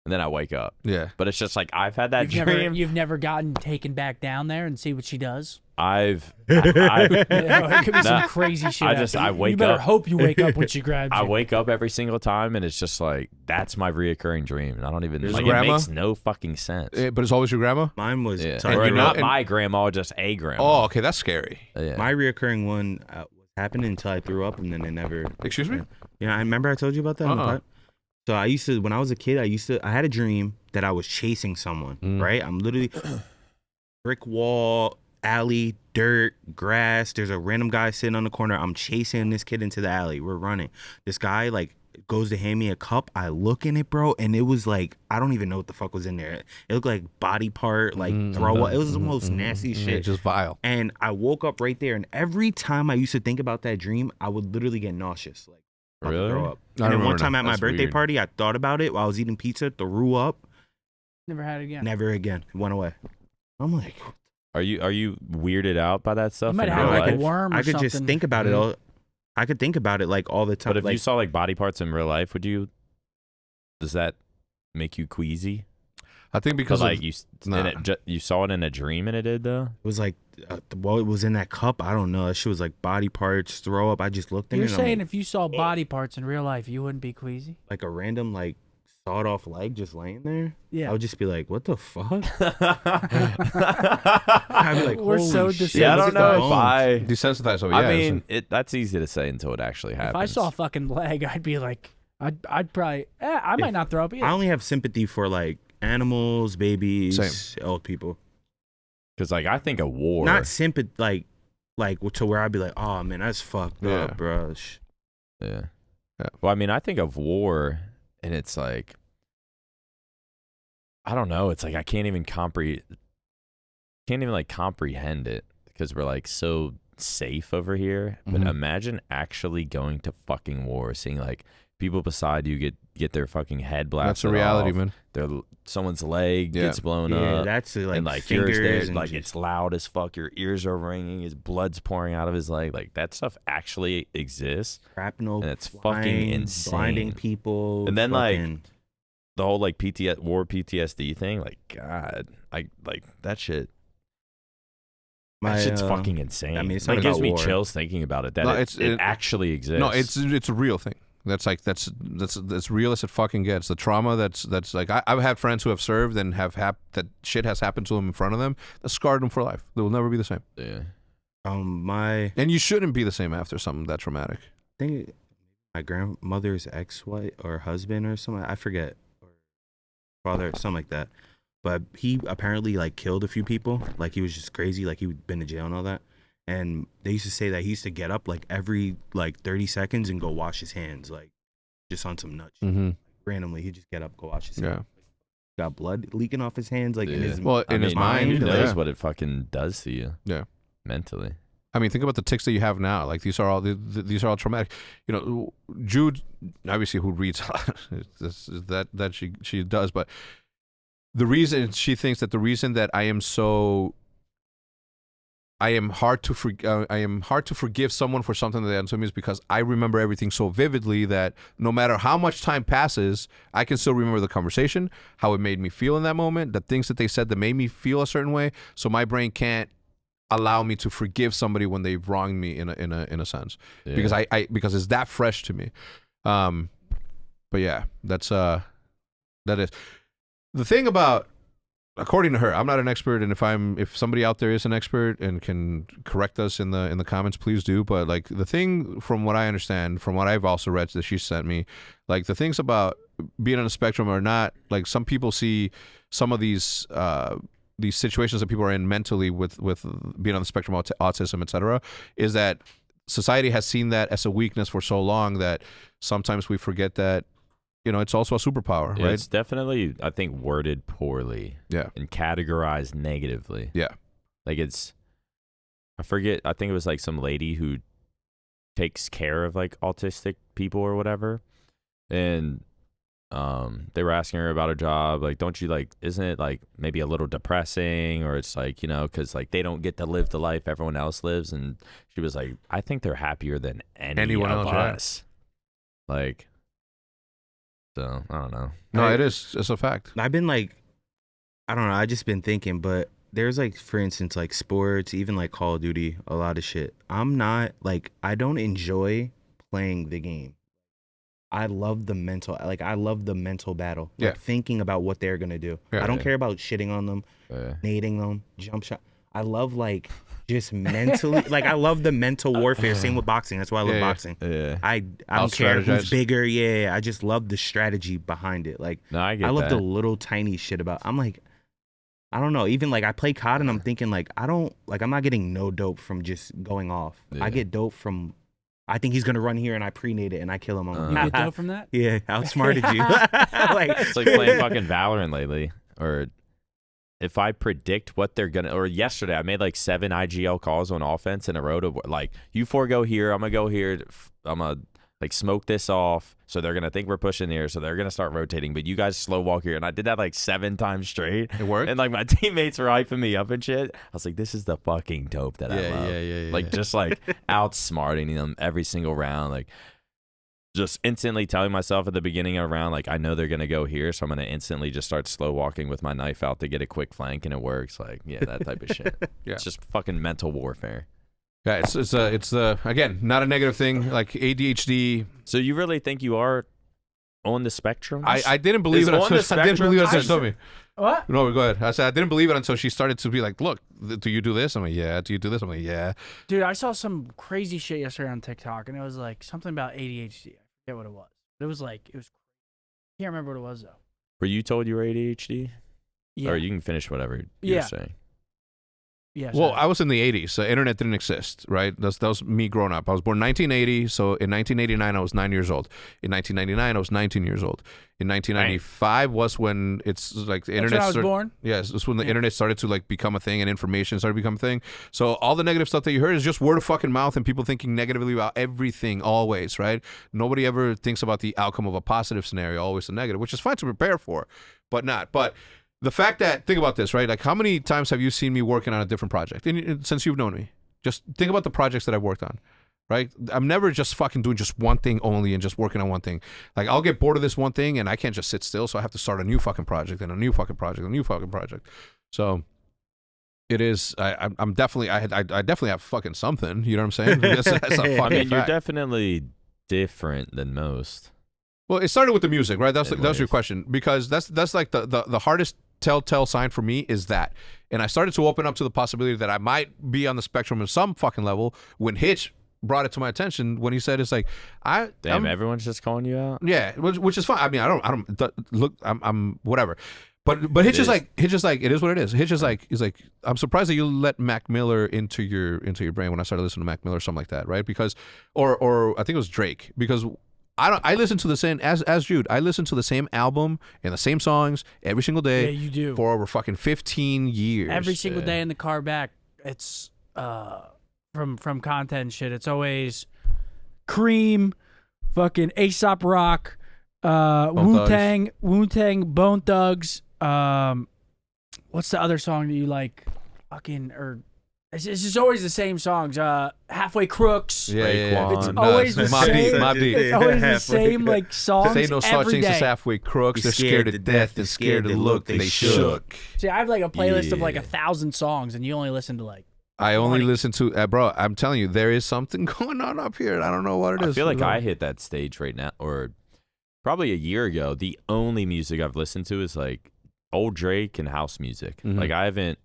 Speaker 1: and then I wake up.
Speaker 2: Yeah.
Speaker 1: But it's just like I've had that dream.
Speaker 3: You've never gotten taken back down there and see what she does.
Speaker 1: I've
Speaker 3: You know, it could be some
Speaker 1: Nah,
Speaker 3: crazy shit.
Speaker 1: I just-
Speaker 3: after.
Speaker 1: I wake
Speaker 3: You better
Speaker 1: up-
Speaker 3: hope you wake up when she grabs you.
Speaker 1: I wake up every single time and it's just like that's my reoccurring dream. And I don't even
Speaker 2: There's
Speaker 1: like
Speaker 2: grandma?
Speaker 1: it makes no fucking sense.
Speaker 2: But it's always your grandma.
Speaker 4: Mine was
Speaker 1: Yeah.
Speaker 4: sorry,
Speaker 1: Or
Speaker 2: you know-
Speaker 1: not
Speaker 2: and-
Speaker 1: my grandma, just a grandma.
Speaker 2: Oh, okay, that's scary.
Speaker 1: Yeah.
Speaker 4: my reoccurring one was happening until I threw up, and then it never.
Speaker 2: Excuse me?
Speaker 4: Yeah, I remember I told you about that. On the pod? So I used to, when I was a kid, I had a dream that I was chasing someone, right? I'm literally brick wall, alley, dirt, grass. There's a random guy sitting on the corner. I'm chasing this kid into the alley. We're running. This guy like goes to hand me a cup. I look in it, bro, and it was like, I don't even know what the fuck was in there. It looked like body part, like throw up. It was the most nasty shit.
Speaker 2: Yeah, just vile.
Speaker 4: And I woke up right there, and every time I used to think about that dream, I would literally get nauseous. Like,
Speaker 1: Really?
Speaker 4: throw up.
Speaker 2: I
Speaker 4: And then
Speaker 2: remember
Speaker 4: one time
Speaker 2: that.
Speaker 4: at my
Speaker 1: That's
Speaker 4: birthday
Speaker 1: weird.
Speaker 4: party, I thought about it while I was eating pizza, threw up.
Speaker 3: Never had it again.
Speaker 4: Never again. It went away. I'm like,
Speaker 1: Are you weirded out by that stuff?
Speaker 3: You might
Speaker 1: in
Speaker 3: have
Speaker 1: real
Speaker 3: like a
Speaker 1: life?
Speaker 3: worm or
Speaker 4: I could
Speaker 3: something.
Speaker 4: just think about it all. I could think about it like all the time.
Speaker 1: But if
Speaker 4: like,
Speaker 1: you saw like body parts in real life, does that make you queasy?
Speaker 2: I think
Speaker 1: Because
Speaker 2: because
Speaker 1: like
Speaker 2: nah.
Speaker 1: you saw it in a dream and it did though.
Speaker 4: it was like, what was in that cup? I don't know. That shit was like body parts, throw up. I just looked in
Speaker 3: You're
Speaker 4: it. and I'm
Speaker 3: saying
Speaker 4: like,
Speaker 3: if you saw body parts in real life, you wouldn't be queasy?
Speaker 4: like a random like sawed off leg just laying there.
Speaker 3: Yeah.
Speaker 4: I would just be like, what the fuck? I'd be like,
Speaker 3: We're so
Speaker 4: holy shit,
Speaker 3: desensitized.
Speaker 1: Yeah, I
Speaker 4: look
Speaker 1: don't
Speaker 4: at
Speaker 1: know
Speaker 4: the
Speaker 1: if
Speaker 4: bones.
Speaker 1: I.
Speaker 2: desensitized of it. Yeah,
Speaker 1: I mean, that's easy to say until it actually happens.
Speaker 3: If I saw a fucking leg, I'd be like, I'd probably, I might not throw up either.
Speaker 4: I only have sympathy for like animals, babies,
Speaker 2: Same.
Speaker 4: old people.
Speaker 1: because like I think a war.
Speaker 4: Not sympathy, like to where I'd be like, oh man, that's fucked
Speaker 2: Yeah.
Speaker 4: up, bro.
Speaker 1: Yeah.
Speaker 2: Yeah.
Speaker 1: Well, I mean, I think of war, and it's like, I don't know. It's like I can't even comprehend it because we're like so safe over here. But
Speaker 2: Mhm.
Speaker 1: imagine actually going to fucking war, seeing like people beside you get their fucking head blasted.
Speaker 2: that's a reality,
Speaker 1: off.
Speaker 2: man.
Speaker 1: Someone's leg
Speaker 2: Yeah.
Speaker 1: gets blown
Speaker 4: Yeah,
Speaker 1: up.
Speaker 4: that's like,
Speaker 1: and like yours
Speaker 4: fingers
Speaker 1: there,
Speaker 4: and
Speaker 1: like
Speaker 4: just-
Speaker 1: it's loud as fuck. Your ears are ringing. His blood's pouring out of his leg. Like that stuff actually exists.
Speaker 4: shrapnel,
Speaker 1: and it's fucking
Speaker 4: flying,
Speaker 1: insane.
Speaker 4: blinding people,
Speaker 1: And then, like,
Speaker 4: fucking-
Speaker 1: The whole like war PTSD thing. Like God, like that shit.
Speaker 4: my,
Speaker 1: That shit's fucking insane.
Speaker 4: I mean, it's
Speaker 1: like,
Speaker 4: not
Speaker 1: gives
Speaker 4: about
Speaker 1: me
Speaker 4: war.
Speaker 1: chills thinking about it. That
Speaker 2: No,
Speaker 1: it actually exists.
Speaker 2: No, it's a real thing. That's real as it fucking gets. The trauma that's like I've had friends who have served and that shit has happened to them in front of them that scarred them for life. They will never be the same.
Speaker 1: yeah.
Speaker 4: my
Speaker 2: And you shouldn't be the same after something that traumatic.
Speaker 4: I think my grandmother's ex-wife or husband or something, I forget, or father, something like that. But he apparently like killed a few people. Like he was just crazy. Like he'd been to jail and all that. And they used to say that he used to get up like every like 30 seconds and go wash his hands, like just on some nuts.
Speaker 2: Mm-hmm.
Speaker 4: Randomly, he'd just get up, go wash his
Speaker 2: Yeah.
Speaker 4: hands. Got blood leaking off his hands, like in
Speaker 1: Yeah.
Speaker 4: his.
Speaker 2: Well, in his mind,
Speaker 1: who knows
Speaker 2: yeah.
Speaker 1: what it fucking does to you?
Speaker 2: Yeah.
Speaker 1: Mentally.
Speaker 2: I mean, think about the tics that you have now. Like these are all traumatic. You know, Jude, obviously, who reads a lot, that she does, but the reason she thinks that the reason that I am hard to forgive someone for something that they done to me is because I remember everything so vividly that no matter how much time passes, I can still remember the conversation, how it made me feel in that moment, the things that they said that made me feel a certain way. So my brain can't allow me to forgive somebody when they've wronged me in a sense,
Speaker 1: Yeah.
Speaker 2: because because it's that fresh to me. But yeah, that is the thing about. According to her, I'm not an expert, and if somebody out there is an expert and can correct us in the comments, please do. But like the thing, from what I understand, from what I've also read that she sent me, like the things about being on a spectrum are not like some people see some of these situations that people are in mentally with being on the spectrum of autism, etc. Is that society has seen that as a weakness for so long that sometimes we forget that. You know, it's also a superpower,
Speaker 1: Yeah,
Speaker 2: right?
Speaker 1: it's definitely, I think, worded poorly.
Speaker 2: Yeah.
Speaker 1: And categorized negatively.
Speaker 2: Yeah.
Speaker 1: Like I forget, I think it was like some lady who takes care of like autistic people or whatever. And they were asking her about her job. Like, don't you like, isn't it like maybe a little depressing? Or it's like, you know, because like they don't get to live the life everyone else lives. And she was like, I think they're happier than anyone of
Speaker 2: else, yeah.
Speaker 1: us. Like, so I don't know.
Speaker 2: No, it's a fact.
Speaker 4: I've been like, I don't know. I just been thinking, but there's like, for instance, like sports, even like Call of Duty, a lot of shit. I'm not like, I don't enjoy playing the game. I love the mental battle. Like
Speaker 2: Yeah.
Speaker 4: thinking about what they're gonna do.
Speaker 2: Yeah.
Speaker 4: I don't
Speaker 1: Yeah.
Speaker 4: care about shitting on them,
Speaker 1: Yeah.
Speaker 4: nading them, jump shot. I love like just mentally, like I love the mental warfare. Same with boxing. That's why I love boxing.
Speaker 1: Yeah.
Speaker 4: I
Speaker 2: I'll
Speaker 4: don't care who's
Speaker 2: strategize.
Speaker 4: bigger. Yeah, I just love the strategy behind it. Like
Speaker 1: No, I get
Speaker 4: love
Speaker 1: that.
Speaker 4: the little tiny shit about. I'm like, I don't know. Even like I play COD and I'm thinking like I'm not getting no dope from just going off.
Speaker 1: Yeah.
Speaker 4: I get dope from. I think he's gonna run here and I pre-nade it and I kill him.
Speaker 3: You get dope from that?
Speaker 4: Yeah, outsmarted you. Like,
Speaker 1: It's like playing fucking Valorant lately. Or if I predict what they're gonna, or yesterday I made like 7 IGL calls on offense in a row to like, you 4 go here, I'm gonna go here, I'm gonna like smoke this off, so they're gonna think we're pushing here, so they're gonna start rotating, but you guys slow walk here, and I did that like 7 times straight.
Speaker 2: It worked?
Speaker 1: And like my teammates were hyping me up and shit. I was like, this is the fucking dope that I love.
Speaker 2: Yeah.
Speaker 1: Like just like outsmarting them every single round, like just instantly telling myself at the beginning of a round, like I know they're gonna go here, so I'm gonna instantly just start slow walking with my knife out to get a quick flank, and it works. Like that type of shit.
Speaker 2: Yeah.
Speaker 1: It's just fucking mental warfare.
Speaker 2: Yeah, it's again, not a negative thing. Like ADHD.
Speaker 1: So you really think you are on the spectrum?
Speaker 2: I didn't believe
Speaker 1: Is
Speaker 2: it
Speaker 1: on
Speaker 2: until
Speaker 1: the
Speaker 2: I didn't believe it until
Speaker 1: spectrum?
Speaker 2: she told me.
Speaker 3: What?
Speaker 2: No, go ahead. I said I didn't believe it until she started to be like, look, do you do this? I'm like, yeah. Do you do this? I'm like, yeah.
Speaker 3: Dude, I saw some crazy shit yesterday on TikTok, and it was like something about ADHD. I forget what it was. It was like, I can't remember what it was, though.
Speaker 1: Were you told you were ADHD?
Speaker 3: Yeah.
Speaker 1: Or you can finish whatever you're
Speaker 3: Yeah.
Speaker 1: saying.
Speaker 3: Yeah.
Speaker 2: Well,
Speaker 3: sorry.
Speaker 2: I was in the 80s, so internet didn't exist, right? That was me growing up. I was born 1980, so in 1989 I was 9 years old. In 1999 I was 19 years old. In 1995 was when it's like the
Speaker 3: That's
Speaker 2: internet
Speaker 3: when I was
Speaker 2: started.
Speaker 3: born.
Speaker 2: Yes, it's when the
Speaker 3: Yeah.
Speaker 2: internet started to like become a thing and information started to become a thing. So all the negative stuff that you heard is just word of fucking mouth and people thinking negatively about everything always, right? Nobody ever thinks about the outcome of a positive scenario, always the negative, which is fine to prepare for, but not. But the fact that, think about this, right? Like how many times have you seen me working on a different project since you've known me? Just think about the projects that I've worked on. Right? I'm never just fucking doing just one thing only and just working on one thing. Like I'll get bored of this one thing and I can't just sit still, so I have to start a new fucking project and a new fucking project and a new fucking project. So it is. I'm definitely. I definitely have fucking something. You know what I'm saying? That's a fucking
Speaker 1: I mean, you're
Speaker 2: fact.
Speaker 1: definitely different than most.
Speaker 2: Well, it started with the music, right? That was your
Speaker 1: Anyways.
Speaker 2: question, because that's like the hardest telltale sign for me is that. And I started to open up to the possibility that I might be on the spectrum of some fucking level when Hitch brought it to my attention when he said it's like
Speaker 1: Damn, everyone's just calling you out.
Speaker 2: yeah, which is fine. I mean, I don't look. I'm whatever. But Hitch is like it is what it is. Hitch is like he's like, I'm surprised that you let Mac Miller into your brain when I started listening to Mac Miller or something like that, right? Because or I think it was Drake, because I listen to the same as Jude. I listen to the same album and the same songs every single day.
Speaker 3: Yeah, you do.
Speaker 2: For over fucking 15 years.
Speaker 3: Every single day in the car back, it's from content and shit. It's always Cream, fucking Aesop Rock, Wu Tang, Bone Thugs. What's the other song that you like? Fucking it's just always the same songs. Halfway Crooks.
Speaker 2: Yeah.
Speaker 3: It's
Speaker 1: Raekwon.
Speaker 3: always the
Speaker 2: Mobb Deep,
Speaker 3: same.
Speaker 2: Mobb Deep.
Speaker 3: It's always the same like songs.
Speaker 2: Say no such
Speaker 3: every
Speaker 2: things
Speaker 3: day.
Speaker 2: as halfway crooks. They're scared to death and scared to look. They shook.
Speaker 3: See, I have like a playlist of like
Speaker 1: Yeah.
Speaker 3: 1,000 songs, and you only listen to like.
Speaker 2: I only
Speaker 3: 20.
Speaker 2: listen to, bro, I'm telling you, there is something going on up here. And I don't know what it is.
Speaker 1: I feel like I hit that stage right now, or probably a year ago. The only music I've listened to is like old Drake and house music.
Speaker 2: Mhm.
Speaker 1: Like I haven't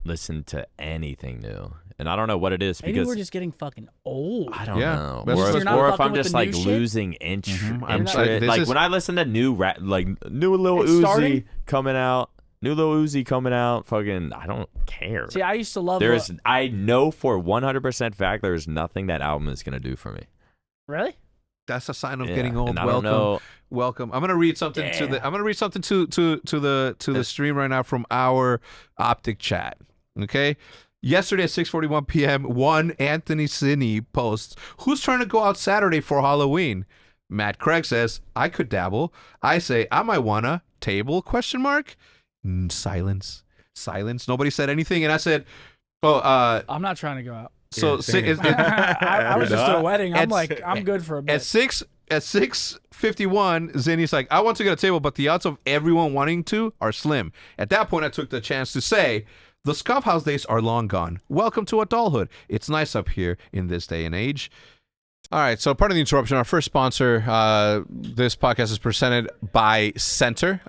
Speaker 1: listened to anything new, and I don't know what it is
Speaker 3: Maybe
Speaker 1: because
Speaker 3: we're just getting fucking old.
Speaker 1: I don't
Speaker 2: Yeah.
Speaker 1: know,
Speaker 2: That's
Speaker 1: or,
Speaker 2: just-
Speaker 1: if,
Speaker 3: You're not
Speaker 1: or if
Speaker 3: fucking
Speaker 1: I'm
Speaker 3: with
Speaker 1: just
Speaker 3: the
Speaker 1: like
Speaker 3: new shit?
Speaker 1: losing
Speaker 2: I'm
Speaker 1: interest.
Speaker 2: like, this
Speaker 1: Like
Speaker 2: is-
Speaker 1: when I listen to new rap, like new Lil
Speaker 3: It's
Speaker 1: Uzi
Speaker 3: starting?
Speaker 1: coming out, fucking, I don't care.
Speaker 3: See, I used to love.
Speaker 1: I know for 100% fact there is nothing that album is gonna do for me.
Speaker 3: Really?
Speaker 2: That's a sign of
Speaker 1: Yeah,
Speaker 2: getting old.
Speaker 1: and I
Speaker 2: Welcome.
Speaker 1: don't know.
Speaker 2: Welcome. I'm gonna read something to the. I'm gonna read something to the stream right now from our OpTic chat. Okay. Yesterday at 6:41 p.m., one Anthony Cini posts, "Who's trying to go out Saturday for Halloween?" Matt Craig says, "I could dabble." I say, "I might wanna table?" ? Silence. Nobody said anything, and I said, "Oh,
Speaker 3: I'm not trying to go out.
Speaker 2: so
Speaker 4: Yeah,
Speaker 3: I was just at a wedding. I'm
Speaker 2: At-
Speaker 3: like, I'm good for a
Speaker 2: At
Speaker 3: bit.
Speaker 2: 6:51, Zinni's like, I want to get a table, but the odds of everyone wanting to are slim. At that point, I took the chance to say, the Scuff House days are long gone. Welcome to adulthood. It's nice up here in this day and age. All right, so part of the interruption, our first sponsor, this podcast is presented by Center.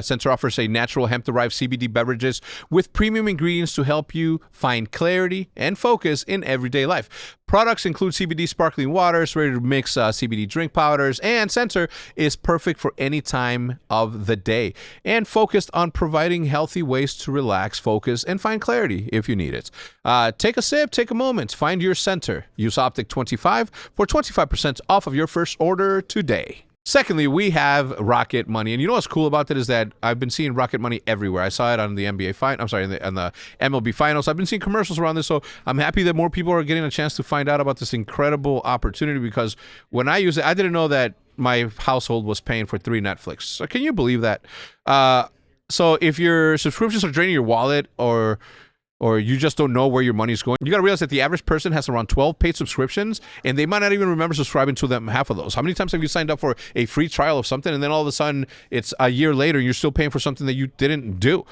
Speaker 2: Center offers a natural hemp-derived CBD beverages with premium ingredients to help you find clarity and focus in everyday life. Products include CBD sparkling waters, ready-to-mix CBD drink powders, and Center is perfect for any time of the day and focused on providing healthy ways to relax, focus, and find clarity if you need it. Take a sip, take a moment, find your Center. Use OpTic 25 for 25% off of your first order today. Secondly, we have Rocket Money, and you know what's cool about that is that I've been seeing Rocket Money everywhere. I saw it on the NBA on the MLB Finals. I've been seeing commercials around this, so I'm happy that more people are getting a chance to find out about this incredible opportunity. Because when I use it, I didn't know that my household was paying for 3 Netflix. So can you believe that? So if your subscriptions are draining your wallet, or you just don't know where your money's going, you got to realize that the average person has around 12 paid subscriptions, and they might not even remember subscribing to them half of those. How many times have you signed up for a free trial of something, and then all of a sudden it's a year later and you're still paying for something that you didn't do?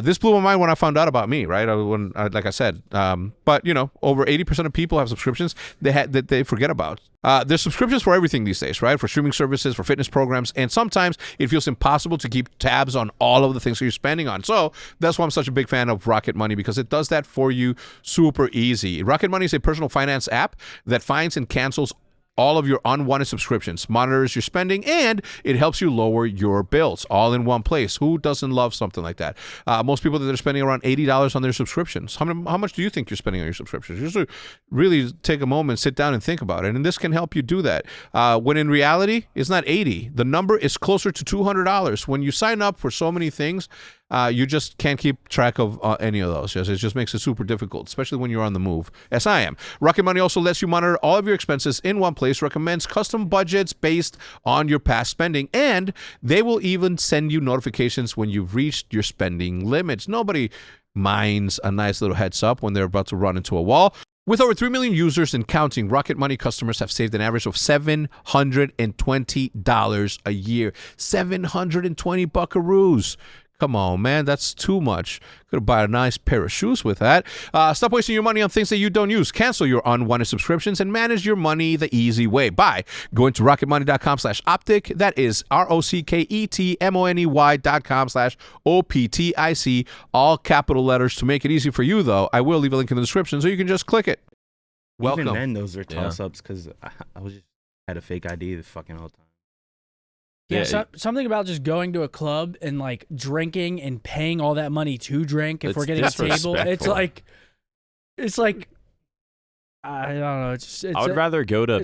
Speaker 2: This blew my mind when I found out about me, right? Like I said, but you know, over 80% of people have subscriptions that they forget about. There's subscriptions for everything these days, right? For streaming services, for fitness programs, and sometimes it feels impossible to keep tabs on all of the things that you're spending on. So that's why I'm such a big fan of Rocket Money, because it does that for you super easy. Rocket Money is a personal finance app that finds and cancels all of your unwanted subscriptions, monitors your spending, and it helps you lower your bills all in one place. Who doesn't love something like that? Most people that are spending around $80 on their subscriptions. How much do you think you're spending on your subscriptions? You should really take a moment, sit down and think about it. And this can help you do that. When in reality, it's not $80. The number is closer to $200. When you sign up for so many things, you just can't keep track of any of those. It just makes it super difficult, especially when you're on the move, as I am. Rocket Money also lets you monitor all of your expenses in one place, recommends custom budgets based on your past spending, and they will even send you notifications when you've reached your spending limits. Nobody minds a nice little heads up when they're about to run into a wall. With over 3 million users and counting, Rocket Money customers have saved an average of $720 a year. 720 buckaroos. Come on, man, that's too much. Could have bought a nice pair of shoes with that. Stop wasting your money on things that you don't use. Cancel your unwanted subscriptions and manage your money the easy way by going to rocketmoney.com/optic. That is ROCKETMONEY.com/OPTIC. All capital letters to make it easy for you, though. I will leave a link in the description so you can just click it. Welcome.
Speaker 4: Even then, those are toss-ups because I was just had a fake ID the fucking whole time.
Speaker 3: Yeah, something about just going to a club and like drinking and paying all that money to drink if we're getting a table. It's like I don't know.
Speaker 1: I would rather go to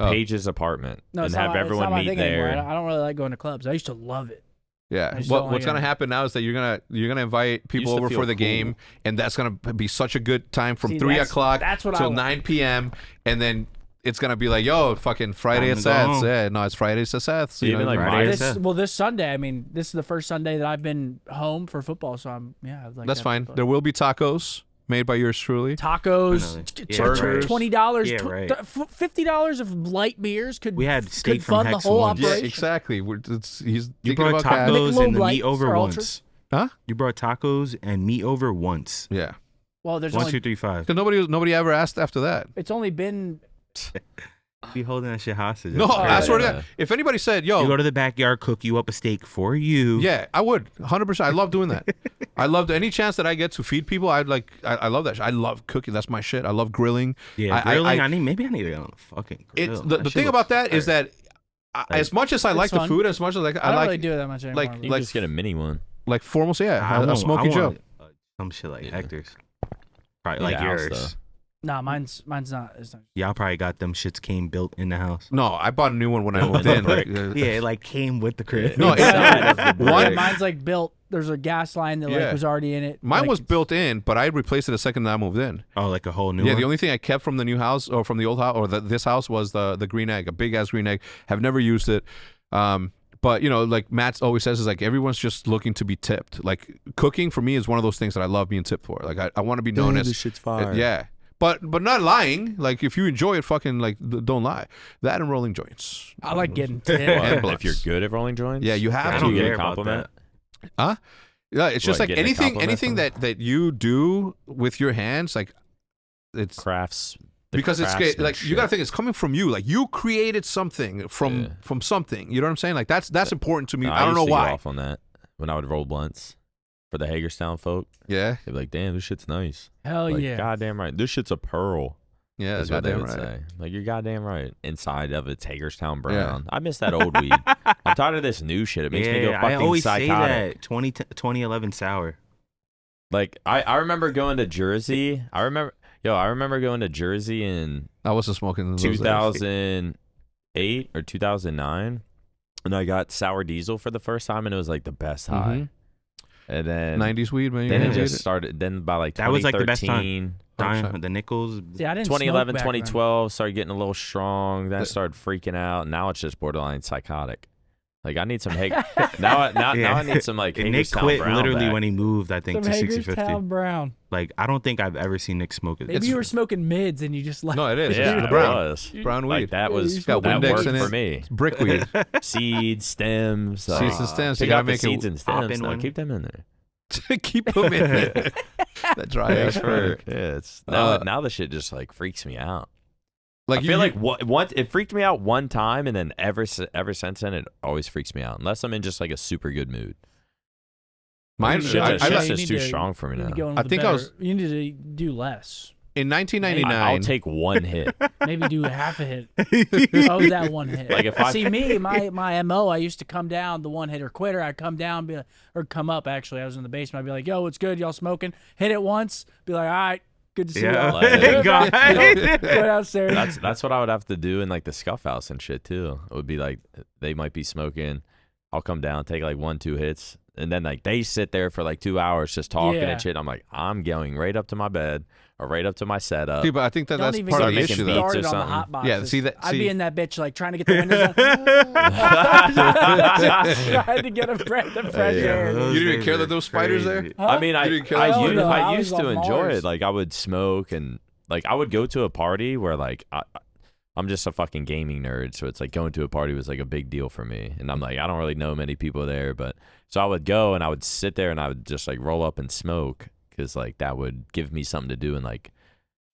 Speaker 1: Paige's apartment and have everyone meet there.
Speaker 3: I don't really like going to clubs. I used to love it.
Speaker 2: Yeah. Well, what's gonna happen now is that you're gonna invite people over for the game, and that's gonna be such a good time from 3 o'clock till 9 p.m. and then it's gonna be like, yo, fucking Friday at Seth's. Yeah, no, it's Fridays at Seth's. You know,
Speaker 1: like
Speaker 3: this Sunday. I mean, this is the first Sunday that I've been home for football, so I'm
Speaker 2: that's fine. There will be tacos made by yours truly.
Speaker 3: Tacos, $20,
Speaker 4: yeah, right.
Speaker 3: $50 of light beers could
Speaker 4: we had steak
Speaker 3: could
Speaker 4: from
Speaker 3: fund
Speaker 4: Hex
Speaker 3: the whole
Speaker 4: once.
Speaker 3: operation.
Speaker 2: Yeah, exactly.
Speaker 4: You brought tacos and the meat over once.
Speaker 2: Huh?
Speaker 4: You brought tacos and meat over once.
Speaker 2: Yeah.
Speaker 3: Well, there's
Speaker 4: 1, 2, 3, 5.
Speaker 2: Because nobody ever asked after that.
Speaker 3: It's only been.
Speaker 4: Be holding that shit hostage.
Speaker 2: No, I swear to God. If anybody said, yo,
Speaker 4: you go to the backyard, cook you up a steak for you.
Speaker 2: Yeah, I would. 100%. I love doing that. I love any chance that I get to feed people. I love that shit. I love cooking. That's my shit. I love grilling.
Speaker 4: Yeah, grilling. Maybe I need to get on a fucking grill.
Speaker 2: The thing about that is that as much as I like the food, as much as I
Speaker 3: don't really do it that much anymore.
Speaker 1: You can just get a mini one.
Speaker 2: Like formal, a Smoky Joe.
Speaker 4: Some shit like Hector's. Probably like yours.
Speaker 3: Nah, mine's not.
Speaker 4: Y'all probably got them shits came built in the house.
Speaker 2: No, I bought a new one when I moved in.
Speaker 4: Yeah, it like came with the crib.
Speaker 2: No,
Speaker 3: mine's like built. There's a gas line that like was already in it.
Speaker 2: Mine was built in, but I replaced it the second that I moved in.
Speaker 4: Oh, like a whole new one?
Speaker 2: Yeah, the only thing I kept from the new house or from the old house or this house was the green egg, a big ass green egg. Have never used it. But you know, like Matt always says, is like everyone's just looking to be tipped. Like cooking for me is one of those things that I love being tipped for. Like I want to be known as
Speaker 1: this shit's fire.
Speaker 2: Yeah. But not lying. Like if you enjoy it, fucking like don't lie. That and rolling joints.
Speaker 3: I like getting tipped.
Speaker 1: If you're good at rolling joints,
Speaker 2: yeah, you have
Speaker 1: to
Speaker 2: get
Speaker 1: a compliment.
Speaker 2: Huh? Yeah, it's just like anything that you do with your hands, like it's
Speaker 1: crafts.
Speaker 2: because it's like you gotta think it's coming from you. Like you created something from something. You know what I'm saying? Like that's important to me. I don't know why.
Speaker 1: Get off on that when I would roll blunts for the Hagerstown folk.
Speaker 2: Yeah,
Speaker 1: they'd be like, "Damn, this shit's nice."
Speaker 3: Hell
Speaker 1: like,
Speaker 3: yeah,
Speaker 1: goddamn right. This shit's a pearl.
Speaker 2: Yeah,
Speaker 1: that's what they would say. Like, you're goddamn right. Inside of it's Hagerstown brown. I miss that old weed. I'm tired of this new shit. It makes me go fucking psychotic. I always say that
Speaker 4: 2011 sour.
Speaker 1: Like I remember going to Jersey. I remember going to Jersey in
Speaker 2: I wasn't smoking in
Speaker 1: 2008 or 2009, and I got sour diesel for the first time, and it was like the best high. And then
Speaker 2: 90s weed, man.
Speaker 1: Then it just started. Then by like 2013, that was like the best time.
Speaker 4: The nickels.
Speaker 3: See, I didn't
Speaker 1: 2011,
Speaker 3: smoke back
Speaker 1: 2012 started getting a little strong. Then I started freaking out. Now it's just borderline psychotic. Like I need some now I need some like
Speaker 4: Nick quit
Speaker 1: brown
Speaker 4: literally
Speaker 1: back.
Speaker 4: when he moved. I think
Speaker 3: some
Speaker 4: to 6050.
Speaker 3: Brown.
Speaker 4: Like I don't think I've ever seen Nick smoke it.
Speaker 3: Maybe you were smoking mids and you just like
Speaker 2: no, it is.
Speaker 1: Yeah,
Speaker 2: it's brown.
Speaker 1: It was.
Speaker 2: Brown weed.
Speaker 1: Like that was
Speaker 2: got
Speaker 1: that
Speaker 2: Windex
Speaker 1: worked
Speaker 2: in it.
Speaker 1: for me.
Speaker 2: It's brick weed.
Speaker 1: Seeds, stems,
Speaker 2: seeds and stems.
Speaker 1: Pick
Speaker 2: You gotta
Speaker 1: out the
Speaker 2: make
Speaker 1: seeds and stems. No,
Speaker 4: one.
Speaker 1: keep them in there.
Speaker 2: Keep them in there. That dry ass
Speaker 1: for it's now the shit just like freaks me out.
Speaker 2: Like
Speaker 1: I feel like once it freaked me out one time, and then ever since then it always freaks me out unless I'm in just like a super good mood.
Speaker 2: Mine
Speaker 1: shit's just too strong for me now.
Speaker 2: I think
Speaker 3: you need to do less.
Speaker 2: In 1999,
Speaker 1: I'll take one hit.
Speaker 3: Maybe do half a hit. That one hit.
Speaker 1: Like if I
Speaker 3: see me, my MO, I used to come down, the one hitter quitter. I'd come down, or come up. Actually, I was in the basement. I'd be like, "Yo, what's good? Y'all smoking?" Hit it once. Be like, "All right, good to see y'all." Go downstairs.
Speaker 1: That's what I would have to do in like the scuff house and shit too. It would be like they might be smoking. I'll come down, take like 1-2 hits, and then like they sit there for like 2 hours just talking and shit. I'm like, I'm going right up to my bed or right up to my setup.
Speaker 2: See, but I think that's part of the issue, though.
Speaker 1: Or something.
Speaker 2: Yeah, see that.
Speaker 3: I'd be in that bitch like trying to get the windows up. Trying to get a breath of fresh air.
Speaker 2: You didn't even care that those spiders there?
Speaker 3: Huh?
Speaker 1: I mean, I used to enjoy
Speaker 3: Mars.
Speaker 1: it. Like I would smoke and like I would go to a party where like I'm just a fucking gaming nerd, so it's like going to a party was like a big deal for me. And I'm like, I don't really know many people there, but so I would go and I would sit there and I would just like roll up and smoke because like that would give me something to do and like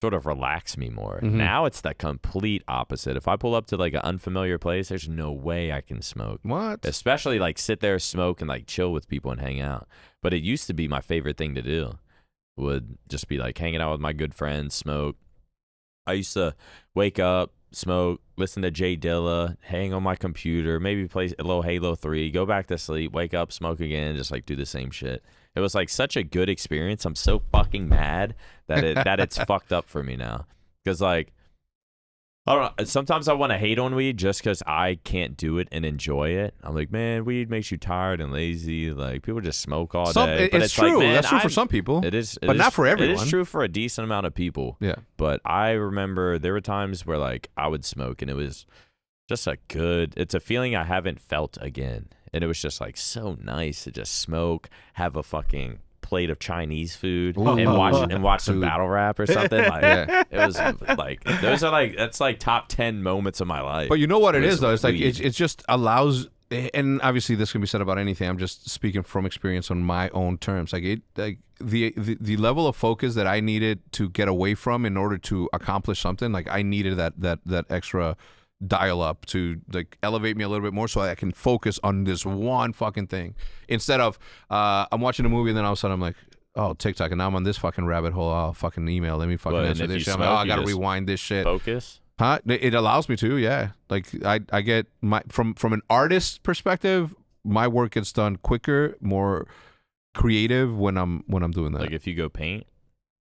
Speaker 1: sort of relax me more. Now it's the complete opposite. If I pull up to like an unfamiliar place, there's no way I can smoke.
Speaker 2: What?
Speaker 1: Especially like sit there, smoke, and like chill with people and hang out. But it used to be my favorite thing to do. Would just be like hanging out with my good friends, smoke. I used to wake up, smoke, listen to Jay Dilla, hang on my computer, maybe play a little Halo 3, go back to sleep, wake up, smoke again, just like do the same shit. It was like such a good experience. I'm so fucking mad that it's fucked up for me now. Because like, I don't know, sometimes I want to hate on weed just because I can't do it and enjoy it. I'm like, man, weed makes you tired and lazy. Like people just smoke all day. But
Speaker 2: it's true.
Speaker 1: Like, man,
Speaker 2: that's true for some people.
Speaker 1: It is,
Speaker 2: but not for everyone.
Speaker 1: It is true for a decent amount of people.
Speaker 2: Yeah.
Speaker 1: But I remember there were times where like I would smoke and it was just it's a feeling I haven't felt again. And it was just like so nice to just smoke, have a fucking plate of Chinese food and watch some battle rap or something. Like it was like that's like top 10 moments of my life.
Speaker 2: But you know what it is though? It's like it just allows, and obviously this can be said about anything. I'm just speaking from experience on my own terms. Like the level of focus that I needed to get away from in order to accomplish something. Like I needed that extra dial up to like elevate me a little bit more so I can focus on this one fucking thing instead of I'm watching a movie and then all of a sudden I'm like, oh, TikTok, and now I'm on this fucking rabbit hole. Oh, fucking email, let me fucking answer this shit. I'm like, oh, I gotta rewind this shit.
Speaker 1: Focus.
Speaker 2: Huh? It allows me to, yeah. Like I get my from an artist perspective, my work gets done quicker, more creative when I'm doing that.
Speaker 1: Like if you go paint.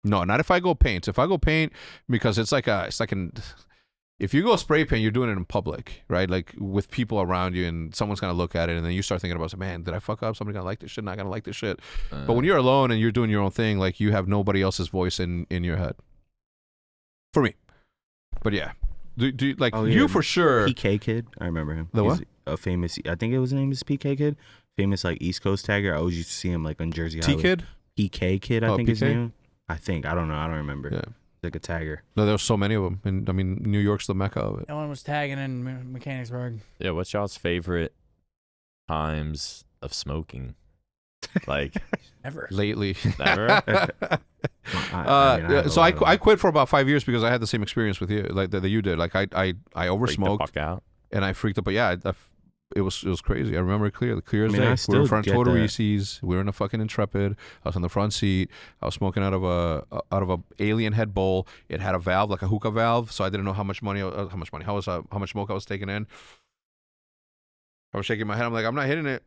Speaker 2: No, not if I go paint. If I go paint, because it's like if you go spray paint, you're doing it in public, right? Like with people around you, and someone's gonna look at it, and then you start thinking about, man, did I fuck up? Somebody gonna like this shit? Not gonna like this shit. But when you're alone and you're doing your own thing, like you have nobody else's voice in your head. For me, but yeah, do like you for sure.
Speaker 4: PK Kid, I remember him.
Speaker 2: The what?
Speaker 4: A famous, I think his name is PK Kid. Famous like East Coast tagger. I always used to see him like on Jersey Highway.
Speaker 2: T-Kid?
Speaker 4: PK Kid, I think
Speaker 2: PK?
Speaker 4: his name. I don't know. I don't remember.
Speaker 2: Yeah.
Speaker 4: Like a tagger.
Speaker 2: No, there were so many of them, and I mean, New York's the mecca of it.
Speaker 3: That one was tagging in Mechanicsburg.
Speaker 1: Yeah, what's y'all's favorite times of smoking? Like
Speaker 3: Ever.
Speaker 2: lately.
Speaker 1: never.
Speaker 2: So I quit for about 5 years because I had the same experience with you, like that you did. Like I
Speaker 1: Freak the
Speaker 2: oversmoked
Speaker 1: fuck out.
Speaker 2: and I freaked up. But yeah, it was crazy. I remember it clear as
Speaker 4: I mean, I
Speaker 2: day. We were
Speaker 4: still
Speaker 2: in front of
Speaker 4: get
Speaker 2: Total
Speaker 4: that.
Speaker 2: Reese's. We were in a fucking Intrepid. I was on the front seat. I was smoking out of a alien head bowl. It had a valve, like a hookah valve. So I didn't know how much smoke I was taking in. I was shaking my head. I'm like, I'm not hitting it.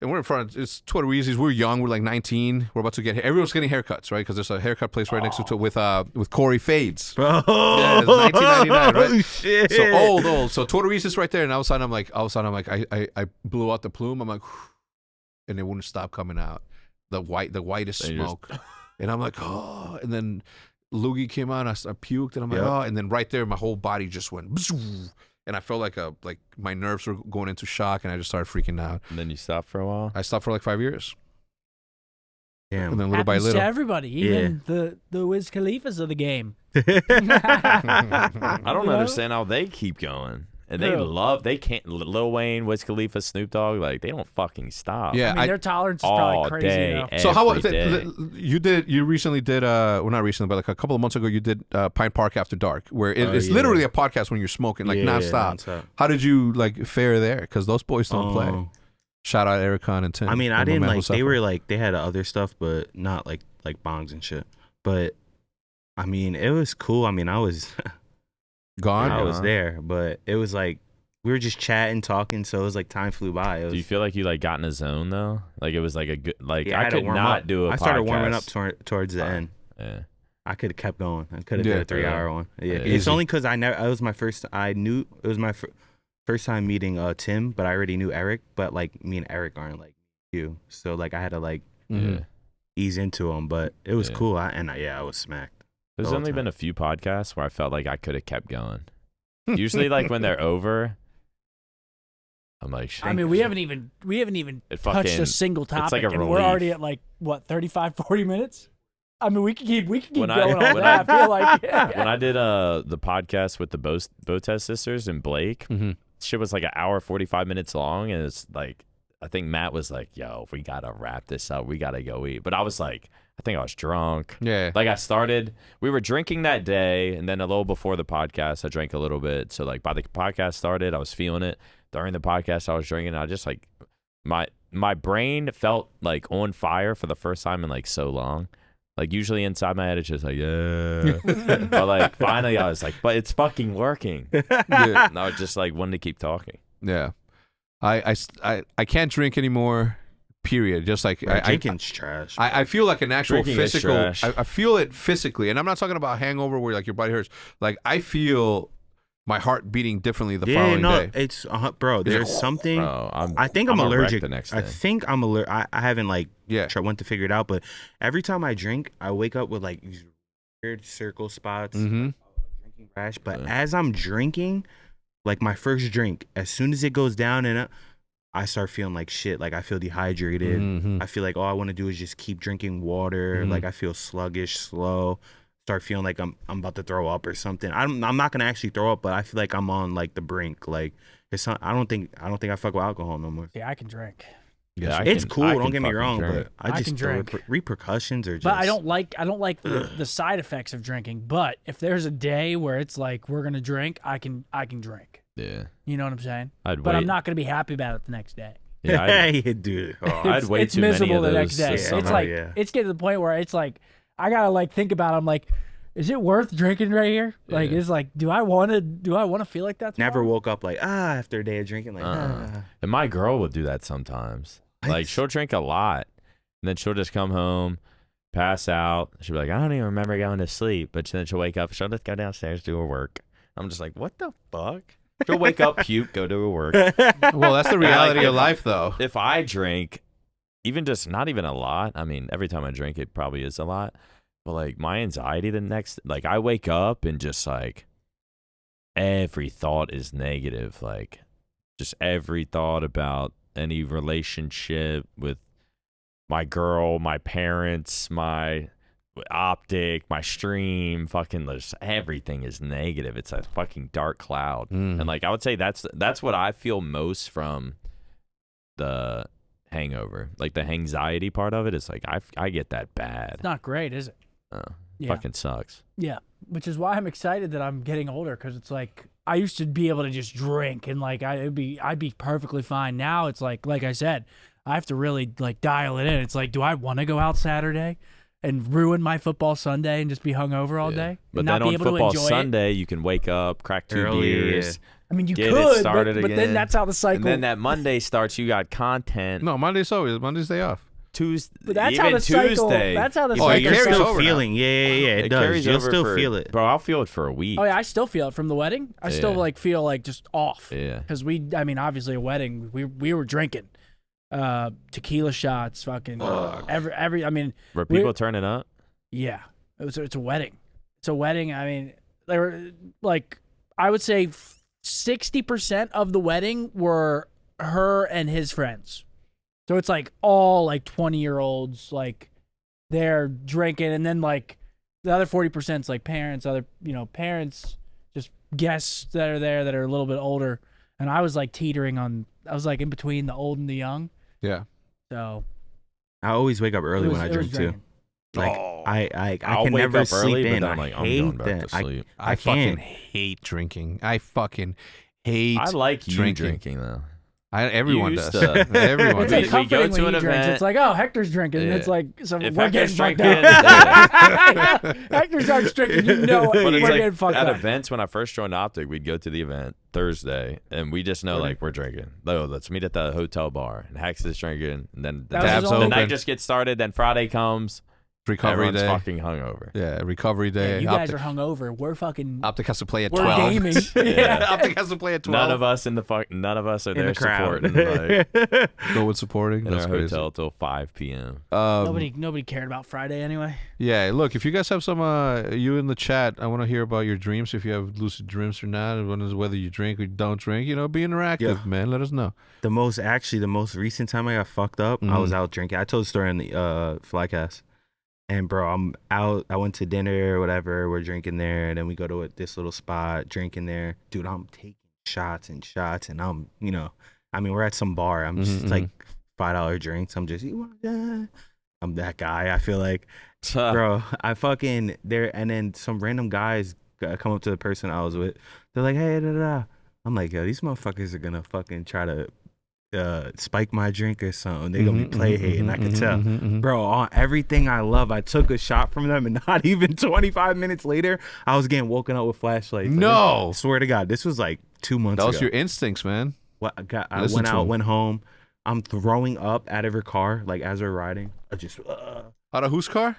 Speaker 2: And we're in front of, it's Total Reese's. We're young. We're like 19. We're about to everyone's getting haircuts, right? Because there's a haircut place right next to it with Corey Fades.
Speaker 4: Oh,
Speaker 2: Yeah, it's 1999, right?
Speaker 4: Oh, shit.
Speaker 2: So old. So Total Reese's right there, and all of a sudden I'm like, I blew out the plume. I'm like, and it wouldn't stop coming out. The whitest
Speaker 1: Then you
Speaker 2: smoke, and I'm like, oh. And then loogie came out. I puked, and I'm like, oh. And then right there, my whole body just went, and I felt like my nerves were going into shock, and I just started freaking out.
Speaker 1: And then you stop for a while.
Speaker 2: I stopped for like 5 years,
Speaker 4: Damn.
Speaker 2: and then little by
Speaker 3: Happens
Speaker 2: little.
Speaker 3: to everybody, even the Wiz Khalifas of the game.
Speaker 1: I don't understand how they keep going. And they can't. Lil Wayne, Wiz Khalifa, Snoop Dogg, like they don't fucking stop.
Speaker 2: Yeah,
Speaker 3: I mean, their tolerance is
Speaker 1: all
Speaker 3: probably crazy.
Speaker 1: day.
Speaker 3: Though.
Speaker 2: So how
Speaker 1: every day.
Speaker 2: you recently did well, not recently, but like a couple of months ago you did Pine Park After Dark, where it's
Speaker 4: yeah.
Speaker 2: literally a podcast when you're smoking like nonstop. How did you like fare there? Because those boys don't play. Shout out Eric Khan and Tim.
Speaker 4: I mean, I
Speaker 2: and
Speaker 4: didn't
Speaker 2: my man
Speaker 4: like. They
Speaker 2: Mustafa.
Speaker 4: were like they had other stuff, but not like bongs and shit. But I mean, it was cool. I mean, I was
Speaker 2: gone.
Speaker 4: I was there, but it was like we were just chatting, talking. So it was like time flew by. It was,
Speaker 1: Do you feel like you like got in a zone though? Like it was like a good like
Speaker 4: yeah,
Speaker 1: I
Speaker 4: had to
Speaker 1: could
Speaker 4: warm
Speaker 1: not
Speaker 4: up.
Speaker 1: do a
Speaker 4: I started
Speaker 1: podcast.
Speaker 4: warming up towards the end.
Speaker 1: Yeah.
Speaker 4: I could have kept going. I could have did a 3-hour one. Yeah,
Speaker 1: Yeah.
Speaker 4: it's
Speaker 2: Easy.
Speaker 4: only because it was my first. I knew it was my first time meeting Tim, but I already knew Eric. But like me and Eric aren't like you, so like I had to like
Speaker 2: Mhm.
Speaker 4: ease into him. But it was
Speaker 1: Yeah.
Speaker 4: cool. I was smacked.
Speaker 1: There's
Speaker 4: the whole
Speaker 1: only
Speaker 4: time.
Speaker 1: been a few podcasts where I felt like I could have kept going. Usually like when they're over, I'm like shit.
Speaker 3: I mean, we haven't even
Speaker 1: It
Speaker 3: touched
Speaker 1: fucking-
Speaker 3: a single topic,
Speaker 1: like a
Speaker 3: and we're
Speaker 1: relief.
Speaker 3: already at like what 35, 40 minutes. I mean, we can keep
Speaker 1: When
Speaker 3: going
Speaker 1: I-
Speaker 3: all
Speaker 1: when
Speaker 3: day. I feel like
Speaker 1: when I did the podcast with the Botez sisters and Blake,
Speaker 2: Mhm.
Speaker 1: shit was like an hour 45 minutes long, and it's like I think Matt was like, "Yo, we gotta wrap this up. We gotta go eat." But I was like, I think I was drunk.
Speaker 2: Yeah.
Speaker 1: Like we were drinking that day, and then a little before the podcast, I drank a little bit. So like by the podcast started, I was feeling it. During the podcast, I was drinking. I just like my brain felt like on fire for the first time in like so long. Like usually inside my head, it's just like yeah, but like finally, I was like, but it's fucking working.
Speaker 2: Yeah.
Speaker 1: And I just like wanted to keep talking.
Speaker 2: Yeah. I can't drink anymore. Period. Just like
Speaker 4: Drinking's trash.
Speaker 2: I feel like an actual
Speaker 1: Drinking is
Speaker 2: physical.
Speaker 1: trash.
Speaker 2: I feel it physically, and I'm not talking about hangover where like your body hurts. Like I feel my heart beating differently the following day.
Speaker 4: It's bro. There's something.
Speaker 1: Bro,
Speaker 4: I think I'm
Speaker 1: a wreck
Speaker 4: allergic.
Speaker 1: the next
Speaker 4: I
Speaker 1: day.
Speaker 4: think I'm allergic. I haven't like
Speaker 2: Yeah.
Speaker 4: went to figure it out, but every time I drink, I wake up with like these weird circle spots,
Speaker 2: Mm-hmm.
Speaker 4: drinking rash. But
Speaker 1: Yeah.
Speaker 4: as I'm drinking, like my first drink, as soon as it goes down and I start feeling like shit. Like I feel dehydrated.
Speaker 2: Mhm.
Speaker 4: I feel like all I want to do is just keep drinking water.
Speaker 2: Mhm.
Speaker 4: Like I feel sluggish, slow. Start feeling like I'm about to throw up or something. I'm not gonna actually throw up, but I feel like I'm on like the brink. Like it's not, I don't think I fuck with alcohol no more.
Speaker 3: yeah, I can drink,
Speaker 1: Yeah, I
Speaker 4: It's
Speaker 1: can-
Speaker 4: cool.
Speaker 1: I
Speaker 4: Don't
Speaker 1: can
Speaker 4: get me
Speaker 1: fucking
Speaker 4: wrong,
Speaker 1: drink.
Speaker 4: but I
Speaker 3: I
Speaker 4: just
Speaker 3: can
Speaker 4: the
Speaker 3: drink.
Speaker 4: repercussions are just.
Speaker 3: but I don't like the side effects of drinking. But if there's a day where it's like we're gonna drink, I can drink.
Speaker 1: Yeah,
Speaker 3: You know what I'm saying?
Speaker 1: I'd
Speaker 3: But
Speaker 1: wait.
Speaker 3: I'm not gonna be happy about it the next day.
Speaker 1: Yeah, I'd,
Speaker 4: Hey, dude. Oh,
Speaker 1: I'd wait
Speaker 3: It's
Speaker 1: too many
Speaker 3: miserable
Speaker 1: of
Speaker 3: the
Speaker 1: those
Speaker 3: next day.
Speaker 1: this
Speaker 3: It's
Speaker 1: summer.
Speaker 3: like
Speaker 4: Yeah.
Speaker 3: it's getting to the point where it's like I gotta like think about it. I'm like, is it worth drinking right here? Like,
Speaker 1: Yeah.
Speaker 3: it's like, do I want to feel like that?
Speaker 4: never
Speaker 3: tomorrow?
Speaker 4: woke up like after a day of drinking like
Speaker 1: And my girl will do that sometimes.
Speaker 4: What?
Speaker 1: Like she'll drink a lot, and then she'll just come home, pass out. She'll be like, I don't even remember going to sleep. But then she'll wake up. She'll just go downstairs, do her work. I'm just like, what the fuck? She'll wake up, puke, go do her work.
Speaker 2: Well, that's the reality of life, though.
Speaker 1: If I drink, even just not even a lot. I mean, every time I drink, it probably is a lot. But like my anxiety the next, like I wake up and just like every thought is negative. Like just every thought about any relationship with my girl, my parents, my OpTic, my stream, fucking just everything is negative. It's a fucking dark cloud.
Speaker 2: Mm.
Speaker 1: And like I would say that's what I feel most from the hangover. Like the anxiety part of it is like I get that bad.
Speaker 3: It's not great, is it?
Speaker 1: Fucking sucks.
Speaker 3: Yeah, which is why I'm excited that I'm getting older, because it's like I used to be able to just drink and like I'd be perfectly fine. Now it's like I said, I have to really like dial it in. It's like, do I want to go out Saturday and ruin my football Sunday and just be hungover all day?
Speaker 1: But
Speaker 3: and
Speaker 1: then
Speaker 3: not
Speaker 1: on
Speaker 3: be able to
Speaker 1: football
Speaker 3: enjoy
Speaker 1: Sunday, you can wake up, crack 2 beers.
Speaker 3: I mean, you
Speaker 1: get
Speaker 3: could,
Speaker 1: it started
Speaker 3: but then
Speaker 1: again.
Speaker 3: that's how the cycle.
Speaker 1: And then that Monday starts. You got content.
Speaker 2: No, Monday's day off.
Speaker 1: Tuesday.
Speaker 3: But that's
Speaker 1: even
Speaker 3: how the cycle.
Speaker 1: Tuesday.
Speaker 3: That's how the
Speaker 2: Oh, it
Speaker 3: cycle.
Speaker 2: carries
Speaker 4: You're still
Speaker 2: over now.
Speaker 4: feeling. Yeah, it does.
Speaker 1: carries
Speaker 4: You'll
Speaker 1: over
Speaker 4: still
Speaker 1: for-
Speaker 4: feel it.
Speaker 1: Bro, I'll feel it for a week.
Speaker 3: Oh yeah, I still feel it from the wedding. I still
Speaker 1: Yeah.
Speaker 3: like feel like just off.
Speaker 1: Yeah.
Speaker 3: Because I mean, obviously a wedding, we were drinking, tequila shots, fucking every. I mean,
Speaker 1: Were people turning up?
Speaker 3: yeah, it's a wedding. It's a wedding. I mean, there were like I would say 60% of the wedding were her and his friends. So it's like all like 20-year-olds, like they're drinking, and then like the other 40% is like parents, parents, just guests that are there that are a little bit older. And I was like teetering on, I was like in between the old and the young.
Speaker 2: Yeah.
Speaker 3: So
Speaker 4: I always wake up early
Speaker 3: it was-
Speaker 4: when I
Speaker 3: it was
Speaker 4: drink too.
Speaker 3: drinking.
Speaker 4: Like I
Speaker 1: I'll
Speaker 4: can
Speaker 1: wake
Speaker 4: never
Speaker 1: up
Speaker 4: sleep
Speaker 1: early,
Speaker 4: in.
Speaker 1: but then I'm like, I'm
Speaker 4: hate
Speaker 1: going back
Speaker 4: that.
Speaker 1: to sleep.
Speaker 2: I
Speaker 4: can't.
Speaker 2: fucking hate drinking. I fucking hate.
Speaker 1: I like you
Speaker 2: drinking.
Speaker 1: drinking though.
Speaker 2: Everyone
Speaker 1: used
Speaker 2: does.
Speaker 1: to.
Speaker 2: Everyone
Speaker 3: It's
Speaker 1: We-
Speaker 3: like
Speaker 2: does.
Speaker 1: we go
Speaker 3: comforting
Speaker 1: to
Speaker 3: when
Speaker 1: an
Speaker 3: he drinks.
Speaker 1: event-
Speaker 3: It's like, oh, Hector's drinking. And
Speaker 1: Yeah.
Speaker 3: it's like, so
Speaker 1: If
Speaker 3: we're
Speaker 1: Hector's
Speaker 3: getting fucked
Speaker 1: drinking,
Speaker 3: up. Hector starts drinking, you know
Speaker 1: But
Speaker 3: we're
Speaker 1: it's
Speaker 3: getting
Speaker 1: like
Speaker 3: fucked
Speaker 1: at
Speaker 3: up.
Speaker 1: events when I first joined OpTic, we'd go to the event Thursday, and we just know like we're drinking. Oh, let's meet at the hotel bar, and Hex is drinking, and then
Speaker 3: That was his
Speaker 2: Tabs
Speaker 3: only-
Speaker 1: the night
Speaker 2: open.
Speaker 1: just gets started. Then Friday comes,
Speaker 2: Recovery
Speaker 1: everyone's
Speaker 2: day.
Speaker 1: fucking hungover.
Speaker 2: Yeah, recovery
Speaker 3: Yeah,
Speaker 2: day.
Speaker 3: you guys
Speaker 2: Optic,
Speaker 3: are hungover. We're fucking.
Speaker 2: Optic has to play at
Speaker 3: We're
Speaker 2: 12.
Speaker 3: gaming.
Speaker 1: Yeah.
Speaker 2: Optic has to play at 12.
Speaker 1: None of us are
Speaker 4: in
Speaker 1: there
Speaker 4: the crowd.
Speaker 1: supporting like
Speaker 2: No one's supporting.
Speaker 1: in
Speaker 2: That's
Speaker 1: our
Speaker 2: crazy.
Speaker 1: hotel till 5 p.m.
Speaker 3: Nobody cared about Friday anyway.
Speaker 2: Yeah, look, if you guys have some, you in the chat, I want to hear about your dreams, if you have lucid dreams or not, whether you drink or don't drink, be interactive,
Speaker 4: Yeah.
Speaker 2: man. Let us know.
Speaker 4: The most recent time I got fucked up, I was out drinking. I told the story on the Flycast. And bro, I'm out. I went to dinner or whatever. We're drinking there, and then we go to this little spot, drinking there. Dude, I'm taking shots, and I'm, we're at some bar. I'm just like $5 drinks. I'm just, I'm that guy. I feel like, bro, I fucking there, and then some random guys come up to the person I was with. They're like, hey, da da da. I'm like, yo, these motherfuckers are gonna fucking try to spike my drink or something. They're gonna be play hating. I can tell. Bro, on everything I love, I took a shot from them, and not even 25 minutes later, I was getting woken up with flashlights.
Speaker 2: No.
Speaker 4: I swear to God, this was like 2 months
Speaker 2: That
Speaker 4: ago.
Speaker 2: was your instincts, man.
Speaker 4: I
Speaker 2: Listen
Speaker 4: went
Speaker 2: to
Speaker 4: out,
Speaker 2: him.
Speaker 4: went home. I'm throwing up out of her car, like as we're riding. I just,
Speaker 2: Out of whose car?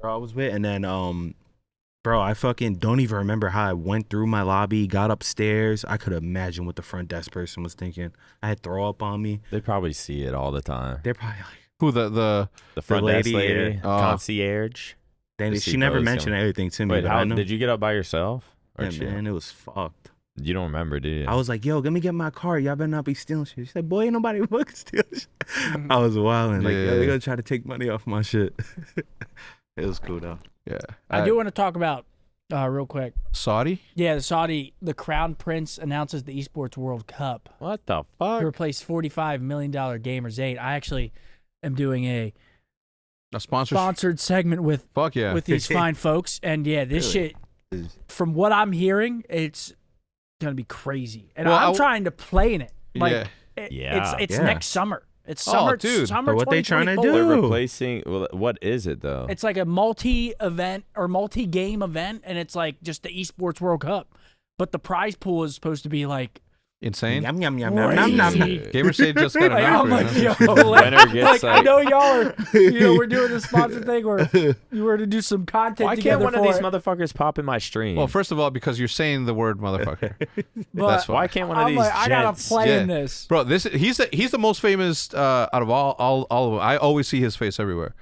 Speaker 4: girl I was with, and then bro, I fucking don't even remember how I went through my lobby, got upstairs. I could imagine what the front desk person was thinking. I had throw up on me.
Speaker 1: They probably see it all the time.
Speaker 4: They're probably like,
Speaker 2: Who, the
Speaker 1: The front
Speaker 4: lady,
Speaker 1: desk lady,
Speaker 4: yeah.
Speaker 1: concierge.
Speaker 4: Dang,
Speaker 1: see
Speaker 4: she never
Speaker 1: those
Speaker 4: mentioned
Speaker 1: coming.
Speaker 4: anything to me.
Speaker 1: Wait,
Speaker 4: but
Speaker 1: how
Speaker 4: I know.
Speaker 1: did you get up by yourself? Or
Speaker 4: Yeah,
Speaker 1: she-
Speaker 4: man, it was fucked.
Speaker 1: You don't remember, do you?
Speaker 4: I was like, yo, let me get my car. Y'all better not be stealing shit. She said, boy, ain't nobody fucking steal shit. I was wilding. Like, yo,
Speaker 2: Yeah.
Speaker 4: they're going to try to take money off my shit. It was cool, though.
Speaker 2: yeah.
Speaker 3: I do want to talk about real quick.
Speaker 2: Saudi?
Speaker 3: Yeah, the Crown Prince announces the Esports World Cup
Speaker 1: What the
Speaker 3: to
Speaker 1: fuck?
Speaker 3: replace $45 million Gamers 8. I actually am doing a
Speaker 2: A sponsor?
Speaker 3: sponsored segment with
Speaker 2: Fuck yeah.
Speaker 3: these fine folks, and yeah, this
Speaker 4: Really?
Speaker 3: shit, from what I'm hearing, it's gonna be crazy, and
Speaker 2: Well,
Speaker 3: I'm trying to play in it. Like,
Speaker 2: Yeah.
Speaker 1: Yeah.
Speaker 3: it's
Speaker 4: Yeah.
Speaker 3: next summer. It's
Speaker 2: Oh,
Speaker 3: summer,
Speaker 2: dude.
Speaker 3: summer.
Speaker 4: But what they trying to
Speaker 3: 2024.
Speaker 1: They're
Speaker 4: do?
Speaker 1: replacing. Well, what is it though?
Speaker 3: It's like a multi-event or multi-game event, and it's like just the Esports World Cup. But the prize pool is supposed to be like
Speaker 2: Insane.
Speaker 4: Yum, yum, yum, yum, yum, yum.
Speaker 3: crazy.
Speaker 2: Gamer State just got
Speaker 3: Like, I'm like,
Speaker 2: announced.
Speaker 3: yo,
Speaker 1: Winner gets,
Speaker 3: I
Speaker 1: like-
Speaker 3: know y'all are, we're doing the sponsor thing where you were to do some content
Speaker 1: Why
Speaker 3: together
Speaker 1: can't one of
Speaker 3: for
Speaker 1: these
Speaker 3: it,
Speaker 1: motherfuckers pop in my stream?
Speaker 2: Well, first of all, because you're saying the word motherfucker.
Speaker 3: but
Speaker 2: that's
Speaker 1: why can't one of
Speaker 3: I'm
Speaker 1: these
Speaker 3: like, I gotta
Speaker 1: gents-
Speaker 3: play
Speaker 2: Yeah.
Speaker 3: in this.
Speaker 2: Bro, he's the most famous out of all of them. I always see his face everywhere.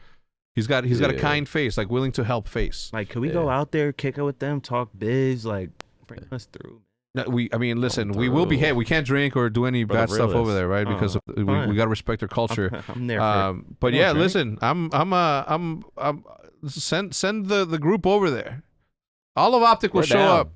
Speaker 2: He's got a
Speaker 1: Yeah.
Speaker 2: kind face, like willing to help face.
Speaker 4: Like, could we go out there, kick it with them, talk biz, like, bring us through?
Speaker 2: No, listen, we will be. Hey, we can't drink or do any
Speaker 1: For
Speaker 2: bad
Speaker 1: the
Speaker 2: stuff over
Speaker 1: realists.
Speaker 2: there, right?
Speaker 4: Oh,
Speaker 2: Because we
Speaker 4: fine.
Speaker 2: got to respect their culture.
Speaker 4: I'm there for
Speaker 2: But
Speaker 4: No
Speaker 2: yeah,
Speaker 4: drink.
Speaker 2: listen, I'm send the group over there. All of OpTic will
Speaker 1: We're
Speaker 2: show
Speaker 1: down.
Speaker 2: up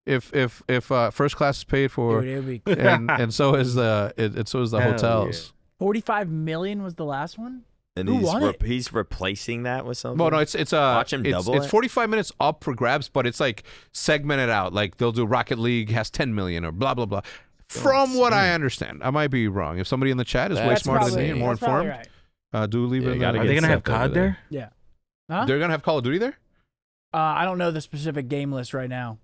Speaker 2: if first class is paid for,
Speaker 3: Dude, it'd be
Speaker 2: and so is the so is the
Speaker 4: Hell
Speaker 2: hotels.
Speaker 3: $45 million was the last one.
Speaker 1: And
Speaker 3: Who won it?
Speaker 1: he's replacing that with something.
Speaker 2: Well, no, it's
Speaker 1: Watch him double
Speaker 2: it's
Speaker 1: it?
Speaker 2: 45 minutes up for grabs, but it's like segmented out. Like they'll do Rocket League has 10 million or blah blah blah. From what I understand, I might be wrong. If somebody in the chat is way
Speaker 1: That's
Speaker 2: smarter than
Speaker 1: probably-
Speaker 2: me and more
Speaker 3: that's probably
Speaker 2: informed,
Speaker 3: right.
Speaker 2: do leave
Speaker 1: Yeah,
Speaker 2: it.
Speaker 1: you gotta
Speaker 4: Are
Speaker 1: get
Speaker 4: they gonna have
Speaker 1: Seth over
Speaker 4: COD
Speaker 1: there.
Speaker 4: there?
Speaker 3: Huh?
Speaker 2: They're gonna have Call of Duty there.
Speaker 3: I don't know the specific game list right now.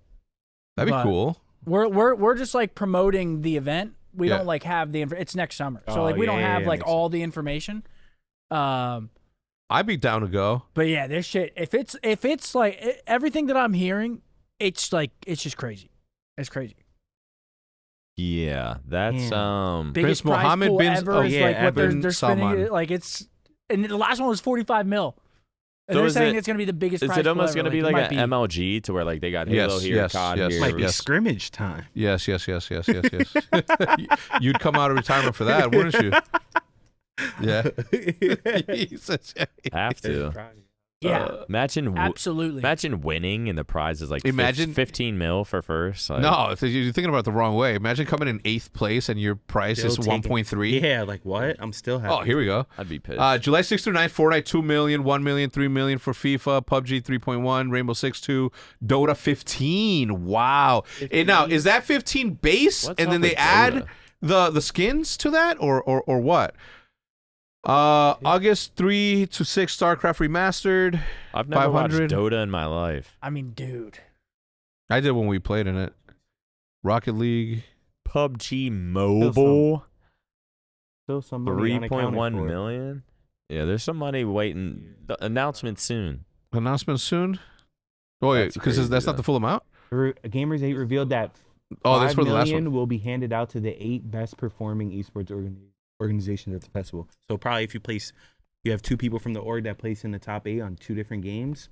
Speaker 2: That'd be
Speaker 3: But-
Speaker 2: cool.
Speaker 3: We're just like promoting the event. We
Speaker 2: Yeah.
Speaker 3: don't like have the it's next summer, so
Speaker 4: Oh,
Speaker 3: like we don't
Speaker 4: yeah,
Speaker 3: have
Speaker 4: yeah,
Speaker 3: like
Speaker 4: makes
Speaker 3: all the information.
Speaker 2: I'd be down to go.
Speaker 3: But yeah, this shit. If it's like everything that I'm hearing, it's like it's just crazy. It's crazy.
Speaker 1: Yeah, that's
Speaker 3: Biggest prize
Speaker 2: Mohammed
Speaker 3: pool
Speaker 2: bin-
Speaker 3: ever
Speaker 2: oh,
Speaker 3: is
Speaker 2: yeah,
Speaker 3: like what
Speaker 2: bin
Speaker 3: they're spending.
Speaker 2: Salman.
Speaker 3: Like it's and the last one was 45 mil. And
Speaker 1: So
Speaker 3: they're
Speaker 1: is
Speaker 3: saying
Speaker 1: it-
Speaker 3: it's gonna be the biggest.
Speaker 1: Is
Speaker 3: prize
Speaker 1: it almost
Speaker 3: pool ever.
Speaker 1: gonna be
Speaker 3: it
Speaker 1: like
Speaker 3: might
Speaker 1: an MLG to where like they got Halo
Speaker 2: Yes,
Speaker 1: here,
Speaker 2: yes,
Speaker 1: COD
Speaker 2: yes.
Speaker 1: here?
Speaker 4: Might be
Speaker 2: Yes.
Speaker 4: scrimmage time.
Speaker 2: Yes. You'd come out of retirement for that, wouldn't you? Yeah. He says, yeah.
Speaker 1: Have to.
Speaker 3: Yeah, absolutely.
Speaker 1: Imagine winning and the prize is like
Speaker 2: Imagine-
Speaker 1: 15 mil for first. Like,
Speaker 2: No, if you're thinking about it the wrong way. Imagine coming in 8th place and your price is
Speaker 4: Still taking-
Speaker 2: 1.3.
Speaker 4: Yeah, like what? I'm still happy.
Speaker 2: Oh, here we go.
Speaker 1: I'd be pissed.
Speaker 2: July 6th through 9th, Fortnite 2 million, 1 million, 3 million for FIFA, PUBG 3.1, Rainbow Six 2, Dota 15. Wow. And now, is that 15 base
Speaker 1: What's
Speaker 2: and
Speaker 1: up
Speaker 2: then they
Speaker 1: with
Speaker 2: add
Speaker 1: Dota?
Speaker 2: the skins to that or what? August 3 to 6 StarCraft Remastered.
Speaker 1: I've never
Speaker 2: 500.
Speaker 1: watched Dota in my life.
Speaker 3: I mean, dude.
Speaker 2: I did when we played in it. Rocket League.
Speaker 1: PUBG Mobile,
Speaker 4: Still some money unaccounted
Speaker 1: 3.1
Speaker 4: for.
Speaker 1: million. Yeah, there's some money waiting. The announcement soon.
Speaker 2: Announcement soon? Oh, yeah,
Speaker 1: That's
Speaker 2: because
Speaker 1: crazy,
Speaker 2: that's not
Speaker 1: though.
Speaker 2: the full amount?
Speaker 4: Gamers 8 revealed that
Speaker 2: Oh, that's
Speaker 4: 5
Speaker 2: for the last
Speaker 4: million
Speaker 2: one.
Speaker 4: will be handed out to the 8 best performing esports organizations at the festival. So probably if you have 2 people from the org that place in the top 8 on 2 different games,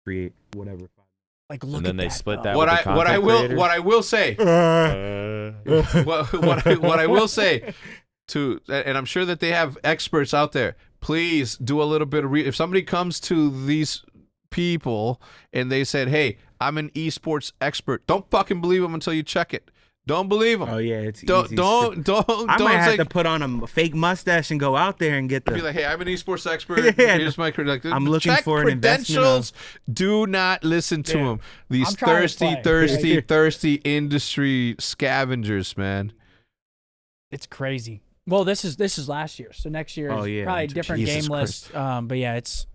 Speaker 4: create whatever.
Speaker 3: Like look
Speaker 1: And then
Speaker 3: at
Speaker 1: they
Speaker 3: that,
Speaker 1: split
Speaker 3: though.
Speaker 1: that
Speaker 2: What
Speaker 1: with the
Speaker 2: I
Speaker 1: content creators?
Speaker 2: what I will say what I will say to, and I'm sure that they have experts out there. Please do a little bit of if somebody comes to these people and they said, "Hey, I'm an esports expert," don't fucking believe them until you check it. Don't believe them.
Speaker 4: Oh yeah, it's
Speaker 2: Don't
Speaker 4: easy.
Speaker 2: don't
Speaker 4: I might have
Speaker 2: say,
Speaker 4: to put on a fake mustache and go out there and get
Speaker 2: be
Speaker 4: the.
Speaker 2: like, "Hey, I'm an esports expert.
Speaker 4: Yeah,
Speaker 2: Here's my like,
Speaker 4: I'm looking
Speaker 2: check
Speaker 4: for an investment
Speaker 2: credentials." Do not listen to
Speaker 3: Yeah.
Speaker 2: them. These
Speaker 3: I'm trying to play.
Speaker 2: thirsty industry scavengers, man.
Speaker 3: It's crazy. Well, this is last year, so next year is
Speaker 4: Oh, yeah.
Speaker 3: probably a different
Speaker 2: Jesus
Speaker 3: game list. But yeah, it's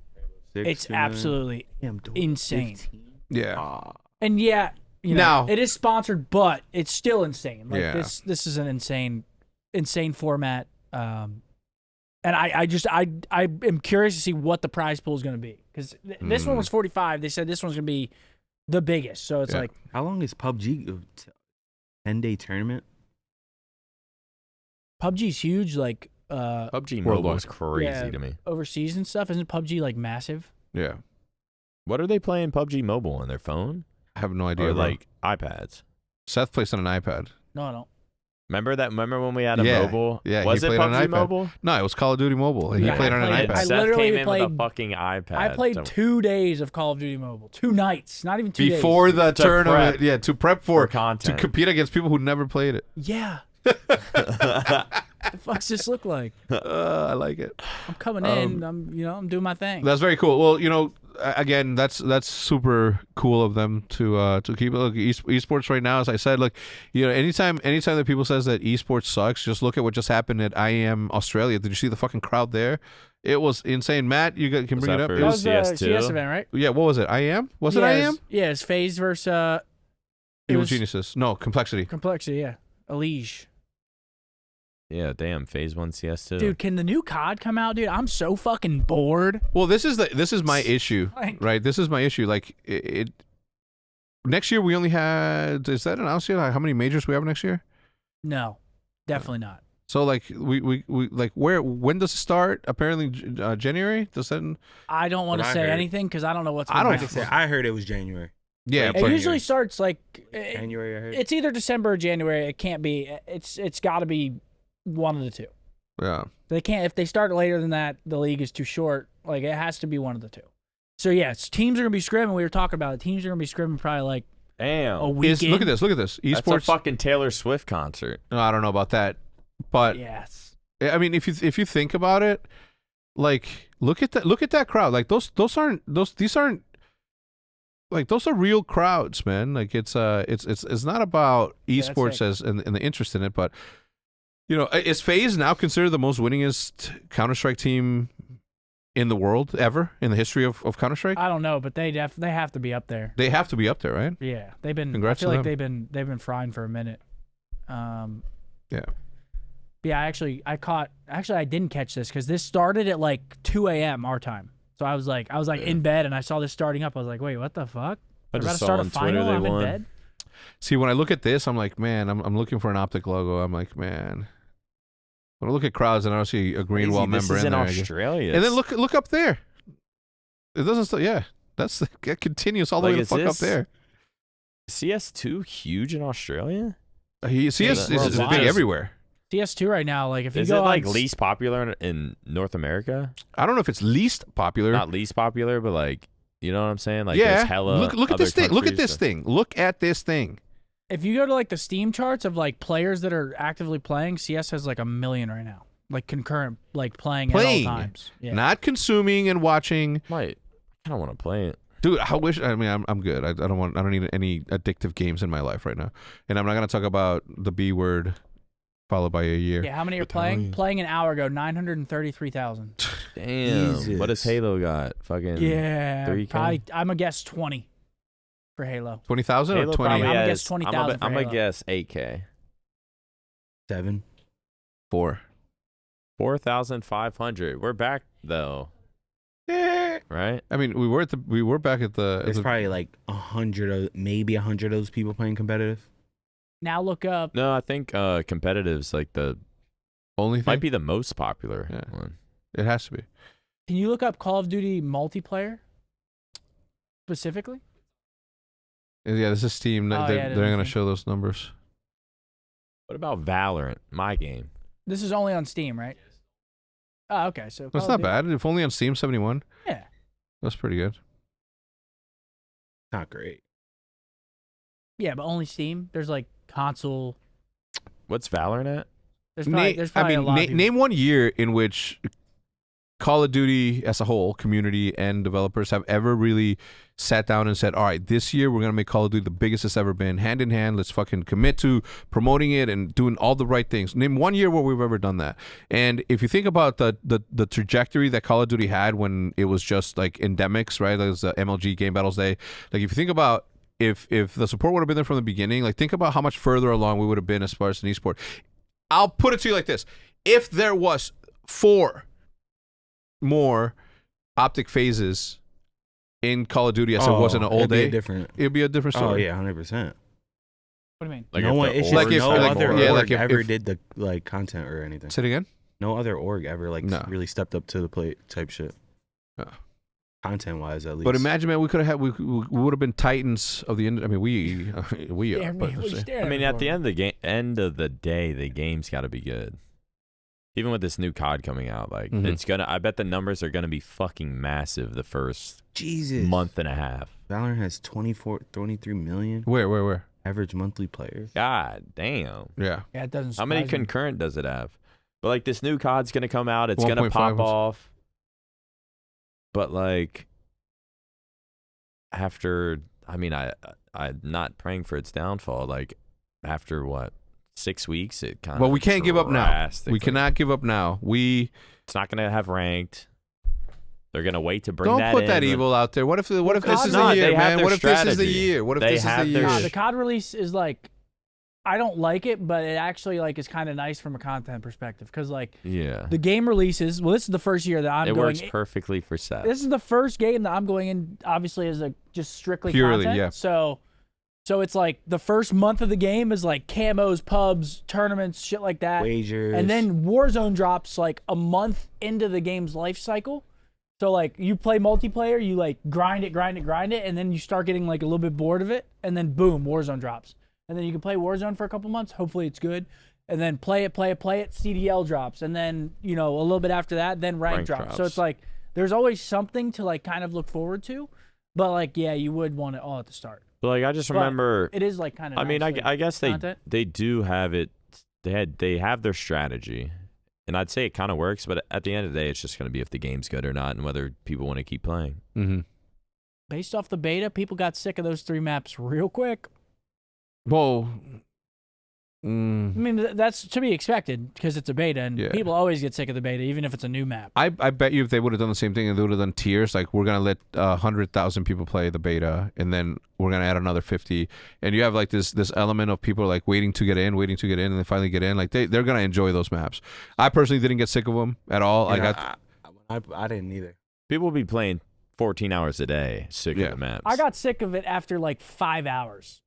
Speaker 3: absolutely insane.
Speaker 2: Yeah.
Speaker 3: And yeah, you know,
Speaker 2: Now-
Speaker 3: it is sponsored, but it's still insane. Like
Speaker 2: Yeah.
Speaker 3: this is an insane format. And I am curious to see what the prize pool is going to be because this one was 45. They said this one's going to be the biggest. So it's
Speaker 2: Yeah.
Speaker 3: like
Speaker 4: How long is PUBG? 10-day tournament.
Speaker 3: PUBG's huge. Like
Speaker 1: PUBG
Speaker 2: Worldwide.
Speaker 1: Mobile is crazy
Speaker 3: Yeah.
Speaker 1: to me.
Speaker 3: overseas and stuff. Isn't PUBG like massive?
Speaker 2: Yeah.
Speaker 1: What are they playing PUBG Mobile on their phone
Speaker 2: I have no idea.
Speaker 1: or
Speaker 2: bro.
Speaker 1: like iPads?
Speaker 2: Seth plays on an iPad.
Speaker 3: No, I don't.
Speaker 1: Remember when we had a
Speaker 2: Yeah.
Speaker 1: mobile?
Speaker 2: Yeah,
Speaker 1: Was
Speaker 2: he
Speaker 1: it
Speaker 2: played on an
Speaker 1: PUBG
Speaker 2: iPad.
Speaker 1: Mobile?
Speaker 2: No, it was Call of Duty Mobile. He
Speaker 3: Yeah,
Speaker 2: played
Speaker 3: I
Speaker 2: on an
Speaker 3: played it.
Speaker 2: iPad.
Speaker 3: I
Speaker 1: Seth
Speaker 3: literally
Speaker 1: came in with
Speaker 3: played-
Speaker 1: a fucking iPad.
Speaker 3: I played
Speaker 1: to-
Speaker 3: 2 days of Call of Duty Mobile, 2 nights, not even 2 days.
Speaker 2: Before the
Speaker 1: To
Speaker 2: tournament.
Speaker 1: prep.
Speaker 2: Yeah, to prep for to
Speaker 1: content.
Speaker 2: compete against people who never played it.
Speaker 3: Yeah. The fuck's this look like?
Speaker 2: I like it.
Speaker 3: I'm coming in. I'm doing my thing.
Speaker 2: That's very cool. Well, again, that's super cool of them to keep it. Look, esports right now, as I said, look, anytime that people says that esports sucks, just look at what just happened at IEM Australia. Did you see the fucking crowd there? It was insane. Matt, you can
Speaker 1: Was
Speaker 2: bring it
Speaker 1: that
Speaker 2: up.
Speaker 1: for-
Speaker 2: It
Speaker 3: That
Speaker 2: was,
Speaker 3: was the
Speaker 1: CS2?
Speaker 3: CS event, right?
Speaker 2: yeah, what was it? IEM? Was it IEM?
Speaker 3: Yeah, it's Phase versus it
Speaker 2: Evil
Speaker 3: was
Speaker 2: Geniuses. No, Complexity.
Speaker 3: Complexity. Yeah, Elige.
Speaker 1: Yeah, damn. Phase 1 CS2.
Speaker 3: Dude, can the new COD come out, dude? I'm so fucking bored.
Speaker 2: Well, this is my issue,
Speaker 3: Like-
Speaker 2: right? This is my issue. Like it next year we only had, is that announced yet? Like, how many majors we have next year?
Speaker 3: No, definitely not.
Speaker 2: So like we like when does it start? Apparently January. Does that?
Speaker 3: I don't want
Speaker 4: What
Speaker 3: to
Speaker 4: I
Speaker 3: say
Speaker 4: heard.
Speaker 3: anything because I don't know what's
Speaker 2: I
Speaker 3: going
Speaker 2: don't
Speaker 3: on.
Speaker 4: I can say I heard it was January.
Speaker 2: Yeah,
Speaker 3: It
Speaker 2: but
Speaker 3: usually starts like
Speaker 4: January, I heard.
Speaker 3: it's either December or January. It can't be. It's got to be one of the two.
Speaker 2: yeah.
Speaker 3: They can't. If they start later than that, the league is too short. Like it has to be one of the two. So yes, teams are gonna be scrimming. We were talking about it. Teams are gonna be scrimming probably like
Speaker 1: damn.
Speaker 3: a weekend.
Speaker 2: Look at this.
Speaker 1: That's a
Speaker 2: Esports.
Speaker 1: fucking Taylor Swift concert.
Speaker 2: No, I don't know about that, but
Speaker 3: Yes.
Speaker 2: I mean, if you think about it, like look at that crowd. Like these aren't like those are real crowds, man. Like it's not about esports as and the interest in it, but you know, is FaZe now considered the most winningest Counter-Strike team in the world ever in the history of Counter-Strike?
Speaker 3: I don't know, but they have to be up there.
Speaker 2: They have to be up there, right?
Speaker 3: Yeah, they've been.
Speaker 2: Congrats
Speaker 3: I feel
Speaker 2: to
Speaker 3: like
Speaker 2: them.
Speaker 3: they've been frying for a minute.
Speaker 2: Yeah.
Speaker 3: Yeah, I didn't catch this because this started at like 2 a.m. our time. So I was like in bed and I saw this starting up. I was like, wait, what the fuck?
Speaker 1: I
Speaker 3: They're about
Speaker 1: just
Speaker 3: to
Speaker 1: saw
Speaker 3: start a
Speaker 1: on
Speaker 3: final.
Speaker 1: Twitter they
Speaker 3: I'm in
Speaker 1: won.
Speaker 3: bed.
Speaker 2: See, when I look at this, I'm like, man, I'm looking for an OpTic logo. I'm like, man. When I look at crowds and I don't see a Greenwell
Speaker 1: Crazy,
Speaker 2: member
Speaker 1: this is
Speaker 2: in
Speaker 1: in
Speaker 2: there.
Speaker 1: Australia.
Speaker 2: And then look up there. It doesn't stop. Yeah, that continues all the
Speaker 1: Like,
Speaker 2: way the
Speaker 1: is
Speaker 2: fuck up
Speaker 1: this-
Speaker 2: there.
Speaker 1: CS2 huge in Australia?
Speaker 2: CS is
Speaker 3: worldwide.
Speaker 2: big everywhere.
Speaker 3: CS2 right now, like if you
Speaker 1: Is
Speaker 3: go
Speaker 1: it like
Speaker 3: on
Speaker 1: least popular in North America?
Speaker 2: I don't know if it's least popular.
Speaker 1: Not least popular, but like, you know what I'm saying? Like,
Speaker 2: yeah.
Speaker 1: there's hella
Speaker 2: Look at
Speaker 1: other
Speaker 2: this thing. Look at
Speaker 1: countries
Speaker 2: this
Speaker 1: that-
Speaker 2: thing. Look at this thing.
Speaker 3: if you go to like the Steam charts of like players that are actively playing, CS has like 1 million right now, like concurrent, like playing at all times. Yeah.
Speaker 2: Not consuming and watching.
Speaker 1: Might. I don't want to play it.
Speaker 2: Dude, I wish. I mean, I'm good. I don't need any addictive games in my life right now. And I'm not gonna talk about the B word followed by a year.
Speaker 3: Yeah, how many are playing?
Speaker 1: Battalion.
Speaker 3: Playing an hour ago, 933,000.
Speaker 1: Damn.
Speaker 4: Jesus.
Speaker 1: What does Halo got? Fucking
Speaker 3: Yeah,
Speaker 1: 3K?
Speaker 3: probably. I'm gonna guess 20 for Halo.
Speaker 2: 20,000 or
Speaker 1: Halo
Speaker 2: 20?
Speaker 1: probably
Speaker 3: I'm gonna
Speaker 1: has-
Speaker 3: guess 20,000 for
Speaker 1: I'm gonna
Speaker 3: Halo.
Speaker 1: guess 8K.
Speaker 4: 7.
Speaker 2: 4.
Speaker 1: 4,500. We're back though, right?
Speaker 2: I mean, we were back at the.
Speaker 4: There's probably like 100, maybe 100 of those people playing competitive.
Speaker 3: Now look up.
Speaker 1: No, I think competitive's like the
Speaker 2: only thing.
Speaker 1: might be the most popular
Speaker 2: Yeah.
Speaker 1: one.
Speaker 2: It has to be.
Speaker 3: Can you look up Call of Duty multiplayer specifically?
Speaker 2: Yeah, this is Steam.
Speaker 3: Oh,
Speaker 2: they're
Speaker 3: yeah, it is
Speaker 2: they're gonna
Speaker 3: Steam.
Speaker 2: show those numbers.
Speaker 1: What about Valorant? My game.
Speaker 3: This is only on Steam, right? Oh, okay. So
Speaker 2: That's
Speaker 3: Call
Speaker 2: not
Speaker 3: of Duty-
Speaker 2: bad. If only on Steam, 71.
Speaker 3: Yeah.
Speaker 2: That's pretty good.
Speaker 4: Not great.
Speaker 3: Yeah, but only Steam. There's like console.
Speaker 1: What's Valorant at?
Speaker 3: There's probably a lot of people.
Speaker 2: name one year in which Call of Duty as a whole, community and developers have ever really sat down and said, all right, this year we're going to make Call of Duty the biggest it's ever been. Hand in hand, let's fucking commit to promoting it and doing all the right things. Name one year where we've ever done that. And if you think about the trajectory that Call of Duty had when it was just like endemics, right? Like it was the MLG Game Battles Day. Like if you think about if the support would have been there from the beginning, like think about how much further along we would have been as far as an esport. I'll put it to you like this. If there was 4 more OpTic phases in Call of Duty as it was in an old day, it'd be a different
Speaker 4: Oh
Speaker 2: story.
Speaker 4: yeah, 100%.
Speaker 3: What do you mean?
Speaker 1: Like
Speaker 4: No
Speaker 1: if
Speaker 4: one,
Speaker 1: the
Speaker 4: it's just
Speaker 1: orgs
Speaker 2: if-
Speaker 4: no
Speaker 1: were
Speaker 2: like-
Speaker 4: other
Speaker 1: more-
Speaker 2: yeah,
Speaker 4: org
Speaker 2: like if-
Speaker 4: ever
Speaker 2: if-
Speaker 4: did the like content or anything.
Speaker 2: Say it again?
Speaker 4: No other org ever like
Speaker 2: No.
Speaker 4: really stepped up to the plate type shit.
Speaker 2: No.
Speaker 4: Content wise, at least.
Speaker 2: But imagine, man, we could have had we would have been titans of the industry. I mean, we
Speaker 3: Yeah,
Speaker 2: are. But
Speaker 3: what are you staring
Speaker 1: I mean,
Speaker 3: me
Speaker 1: at
Speaker 3: for?
Speaker 1: the end of the day, the game's got to be good. Even with this new COD coming out, like
Speaker 2: Mhm.
Speaker 1: it's gonna. I bet the numbers are gonna be fucking massive the first
Speaker 4: Jesus,
Speaker 1: month and a half.
Speaker 4: Valorant has 23 million
Speaker 2: where?
Speaker 4: average monthly players.
Speaker 1: God damn.
Speaker 2: Yeah.
Speaker 3: Yeah, it doesn't.
Speaker 1: How many
Speaker 3: surprise me.
Speaker 1: concurrent does it have? But like this new COD's gonna come out. It's gonna
Speaker 2: 1.5
Speaker 1: pop off. But like after, I mean, I'm not praying for its downfall. Like after what 6 weeks, it kind of.
Speaker 2: Well, we can't give up now. We cannot give up now.
Speaker 1: It's not gonna have ranked. They're gonna wait to bring
Speaker 2: Don't
Speaker 1: that
Speaker 2: put
Speaker 1: in.
Speaker 2: that evil out there. What if this
Speaker 3: COD
Speaker 2: is
Speaker 1: not.
Speaker 2: the year,
Speaker 1: They have
Speaker 2: man?
Speaker 1: their
Speaker 2: What if this is the
Speaker 1: strategy.
Speaker 2: year? What if
Speaker 1: They
Speaker 2: this is
Speaker 1: have
Speaker 2: the
Speaker 1: their
Speaker 2: year?
Speaker 3: Nah, the COD release is like, I don't like it, but it actually like is kind of nice from a content perspective because like
Speaker 1: Yeah.
Speaker 3: the game releases. Well, this is the first year that I'm
Speaker 1: It
Speaker 3: going.
Speaker 1: works perfectly for Seth.
Speaker 3: This is the first game that I'm going in, obviously, as a just strictly
Speaker 2: Purely,
Speaker 3: content.
Speaker 2: yeah.
Speaker 3: So it's like the first month of the game is like camos, pubs, tournaments, shit like that.
Speaker 4: Wagers.
Speaker 3: And then Warzone drops like a month into the game's life cycle. So like you play multiplayer, you like grind it, and then you start getting like a little bit bored of it, and then boom, Warzone drops. And then you can play Warzone for a couple months, hopefully it's good. And then play it, CDL drops. And then, you know, a little bit after that, then rank drops. So
Speaker 1: drops.
Speaker 3: it's like there's always something to like kind of look forward to. But like, yeah, you would want it all at the start.
Speaker 1: But like I just
Speaker 3: But
Speaker 1: remember.
Speaker 3: It is like kind of
Speaker 1: I mean, I guess
Speaker 3: content.
Speaker 1: they do have it. They have their strategy, And I'd say it kind of works, but at the end of the day, it's just going to be if the game's good or not and whether people want to keep playing.
Speaker 2: Mm-hmm.
Speaker 3: Based off the beta, people got sick of those 3 maps real quick.
Speaker 2: Well,
Speaker 3: I mean, that's to be expected because it's a beta, and
Speaker 2: Yeah.
Speaker 3: people always get sick of the beta, even if it's a new map.
Speaker 2: I bet you if they would have done the same thing and they would have done tiers, like we're gonna let 100,000 people play the beta, and then we're gonna add another 50, and you have like this element of people like waiting to get in, and they finally get in. Like they're gonna enjoy those maps. I personally didn't get sick of them at all.
Speaker 4: I didn't either.
Speaker 1: People will be playing 14 hours a day, sick of the maps.
Speaker 3: I got sick of it after like 5 hours.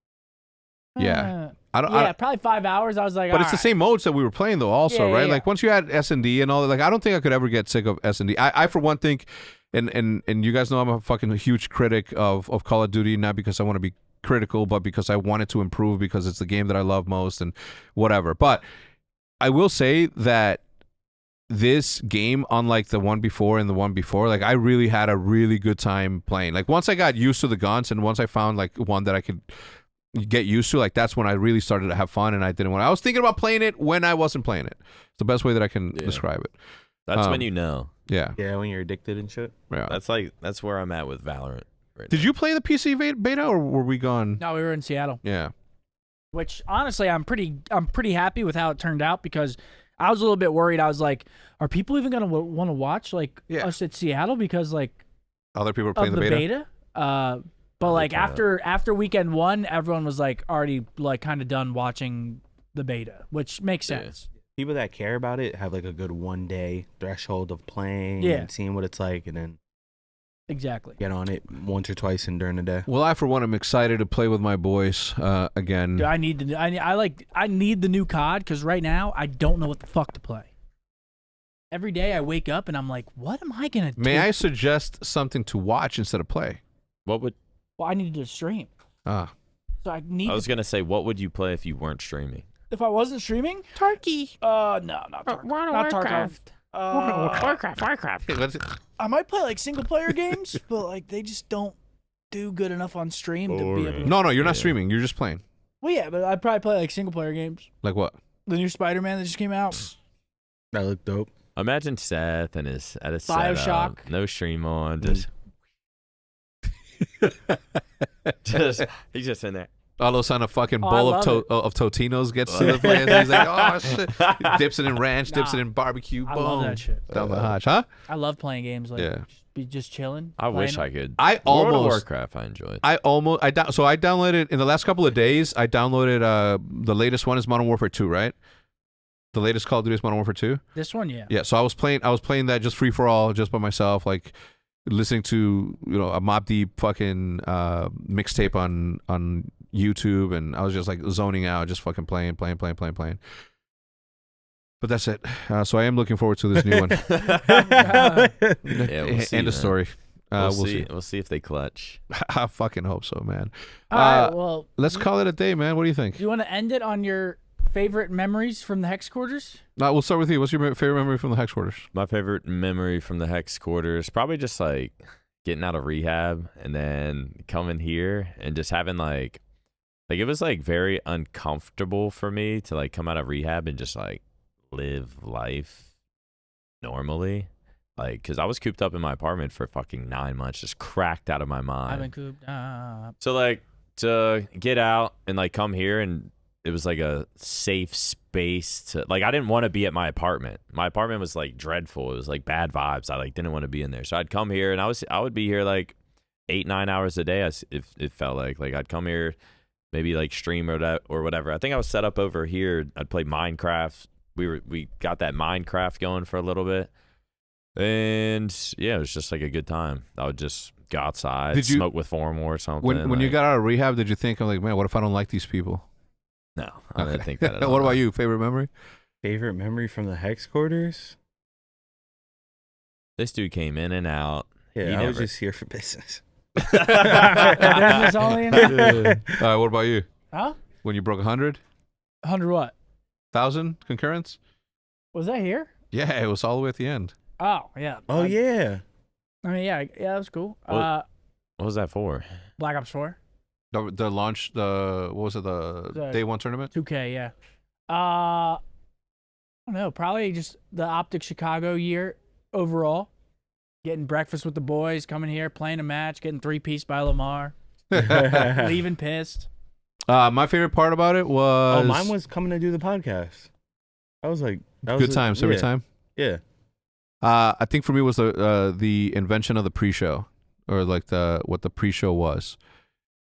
Speaker 2: Yeah.
Speaker 3: Probably 5 hours. I was like,
Speaker 2: But it's the same modes that we were playing though, also,
Speaker 3: Yeah,
Speaker 2: right?
Speaker 3: yeah.
Speaker 2: Like once you add S&D and all that, like I don't think I could ever get sick of S&D. I for one think, and you guys know I'm a fucking huge critic of Call of Duty, not because I want to be critical, but because I want it to improve because it's the game that I love most and whatever. But I will say that this game, unlike the one before and the one before, like I really had a really good time playing. Like once I got used to the guns and once I found like one that I could get used to, like that's when I really started to have fun, and I was thinking about playing it when I wasn't playing it. It's the best way that I can describe it.
Speaker 1: That's when you know.
Speaker 2: Yeah.
Speaker 4: Yeah, when you're addicted and shit.
Speaker 2: Yeah.
Speaker 1: That's where I'm at with Valorant. Right
Speaker 2: Did you play the PC beta or were we gone?
Speaker 3: No, we were in Seattle.
Speaker 2: Yeah.
Speaker 3: Which honestly, I'm pretty happy with how it turned out because I was a little bit worried. I was like, are people even gonna want to watch like us at Seattle because like
Speaker 2: Other people are
Speaker 3: of
Speaker 2: playing
Speaker 3: the
Speaker 2: the beta.
Speaker 3: But like after weekend 1, everyone was like already like kind of done watching the beta, which makes sense.
Speaker 4: People that care about it have like a good 1 day threshold of playing and seeing what it's like, and then
Speaker 3: Exactly.
Speaker 4: get on it once or twice and during the day.
Speaker 2: Well, I for one am excited to play with my boys again.
Speaker 3: Dude, I need the new COD because right now I don't know what the fuck to play. Every day I wake up and I'm like, what am I gonna do?
Speaker 2: May I suggest something to watch instead of play?
Speaker 1: What would
Speaker 3: Well, I need to stream.
Speaker 2: Ah.
Speaker 3: So I need.
Speaker 1: I was gonna say, what would you play if you weren't streaming?
Speaker 3: If I wasn't streaming,
Speaker 6: Turkey.
Speaker 3: no, not Tarkov. Not Tarkov.
Speaker 6: Warcraft.
Speaker 3: I might play like single player games, but like they just don't do good enough on stream to be able to.
Speaker 2: No, you're not streaming. You're just playing.
Speaker 3: Well, yeah, but I'd probably play like single player games.
Speaker 2: Like what?
Speaker 3: The new Spider-Man that just came out.
Speaker 4: That looked dope.
Speaker 1: Imagine Seth and his at his
Speaker 3: BioShock.
Speaker 1: setup, no stream on, just he's just in there.
Speaker 2: All of a sudden, a fucking
Speaker 3: Oh,
Speaker 2: bowl
Speaker 3: I
Speaker 2: of Totino's gets to the place. And he's like, oh, shit. Dips it in ranch, dips it in barbecue.
Speaker 3: I
Speaker 2: Boom.
Speaker 3: love that shit.
Speaker 2: Down the hatch, huh?
Speaker 3: I love playing games like
Speaker 2: Yeah.
Speaker 3: just chilling.
Speaker 1: I wish
Speaker 3: playing
Speaker 1: I could.
Speaker 2: I
Speaker 1: World of
Speaker 2: almost-
Speaker 1: Warcraft. I enjoyed.
Speaker 2: I downloaded in the last couple of days. I downloaded the latest one is Modern Warfare 2, right? The latest Call of Duty is Modern Warfare 2.
Speaker 3: This one, yeah.
Speaker 2: Yeah, so I was playing that just free for all, just by myself, like listening to a Mobb Deep fucking mixtape on YouTube, and I was just like zoning out, just fucking playing. But that's it. So I am looking forward to this new one.
Speaker 1: Yeah, we'll see,
Speaker 2: End
Speaker 1: man.
Speaker 2: of story.
Speaker 1: We'll
Speaker 2: We'll
Speaker 1: see.
Speaker 2: see.
Speaker 1: We'll see if they clutch.
Speaker 2: I fucking hope so, man.
Speaker 3: All right, well,
Speaker 2: Let's call it a day, man. What do you think?
Speaker 3: do you want to end it on your favorite memories from the Hex Quarters?
Speaker 2: We'll start with you. What's your favorite memory from the Hex Quarters?
Speaker 1: My favorite memory from the Hex Quarters, probably just like getting out of rehab and then coming here and just having like it was like very uncomfortable for me to like come out of rehab and just like live life normally. Like, cause I was cooped up in my apartment for fucking 9 months, just cracked out of my mind.
Speaker 3: I've been cooped up.
Speaker 1: So like to get out and like come here, and it was like a safe space to like, I didn't want to be at my apartment. My apartment was like dreadful. It was like bad vibes. I like didn't want to be in there. So I'd come here and I would be here like 8-9 hours a day. If it felt like I'd come here, maybe like stream or whatever. I think I was set up over here. I'd play Minecraft. We got that Minecraft going for a little bit. And yeah, it was just like a good time. I would just go outside,
Speaker 2: Did you-
Speaker 1: smoke with Formal or something.
Speaker 2: When you
Speaker 1: like-
Speaker 2: got out of rehab, did you think, I'm like, man, what if I don't like these people?
Speaker 1: No, I didn't think that at all.
Speaker 2: What about you? Favorite memory?
Speaker 4: Favorite memory from the Hex Quarters?
Speaker 1: This dude came in and out.
Speaker 4: Yeah,
Speaker 1: He
Speaker 4: I was
Speaker 1: never-
Speaker 4: just here for business.
Speaker 3: That's all in there?
Speaker 2: All right, what about you?
Speaker 3: Huh?
Speaker 2: When you broke 100,000
Speaker 3: 100 what?
Speaker 2: concurrents?
Speaker 3: Was that here?
Speaker 2: Yeah, it was all the way at the end.
Speaker 3: Oh, yeah.
Speaker 4: Oh, yeah.
Speaker 3: I mean, yeah, that was cool.
Speaker 1: What was that for?
Speaker 3: Black Ops 4.
Speaker 2: The launch, what was it, the
Speaker 3: The-
Speaker 2: day one tournament?
Speaker 3: 2K, yeah. I don't know. Probably just the OpTic Chicago year overall. Getting breakfast with the boys, coming here, playing a match, getting 3-piece by Lamar, leaving pissed.
Speaker 2: My favorite part about it was...
Speaker 4: Oh, mine was coming to do the podcast. I was like...
Speaker 2: Good times every time?
Speaker 4: Yeah.
Speaker 2: I think for me was the invention of the pre-show, or like what the pre-show was.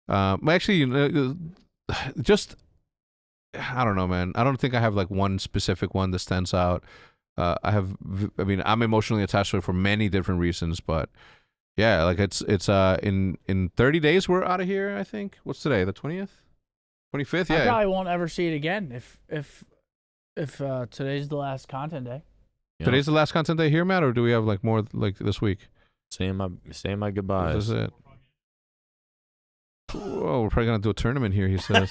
Speaker 2: Actually, just... I don't know, man. I don't think I have like one specific one that stands out. I'm emotionally attached to it for many different reasons, but yeah, like it's in 30 days we're out of here, I think. What's today? The 20th? 25th? Yeah.
Speaker 3: I probably won't ever see it again if today's the last content day.
Speaker 1: Yeah.
Speaker 2: Today's the last content day here, Matt, or do we have like more like this week?
Speaker 1: Saying my goodbyes.
Speaker 2: This is it. Oh, we're probably gonna do a tournament here, he says.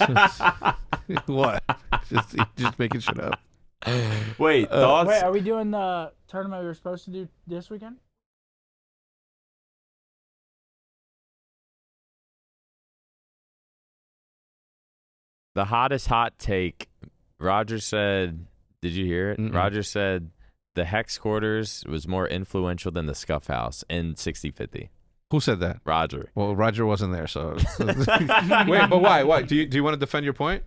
Speaker 2: What? Just making shit up.
Speaker 1: Wait, thoughts?
Speaker 3: Wait, are we doing the tournament we were supposed to do this weekend?
Speaker 1: The hottest hot take. Roger said, did you hear it?
Speaker 2: Mm-mm.
Speaker 1: Roger said the HECZQUARTERS was more influential than the Scuff House in 60/50.
Speaker 2: Who said that?
Speaker 1: Roger.
Speaker 2: Well, Roger wasn't there, so. Wait, but why? Why? Do you want to defend your point?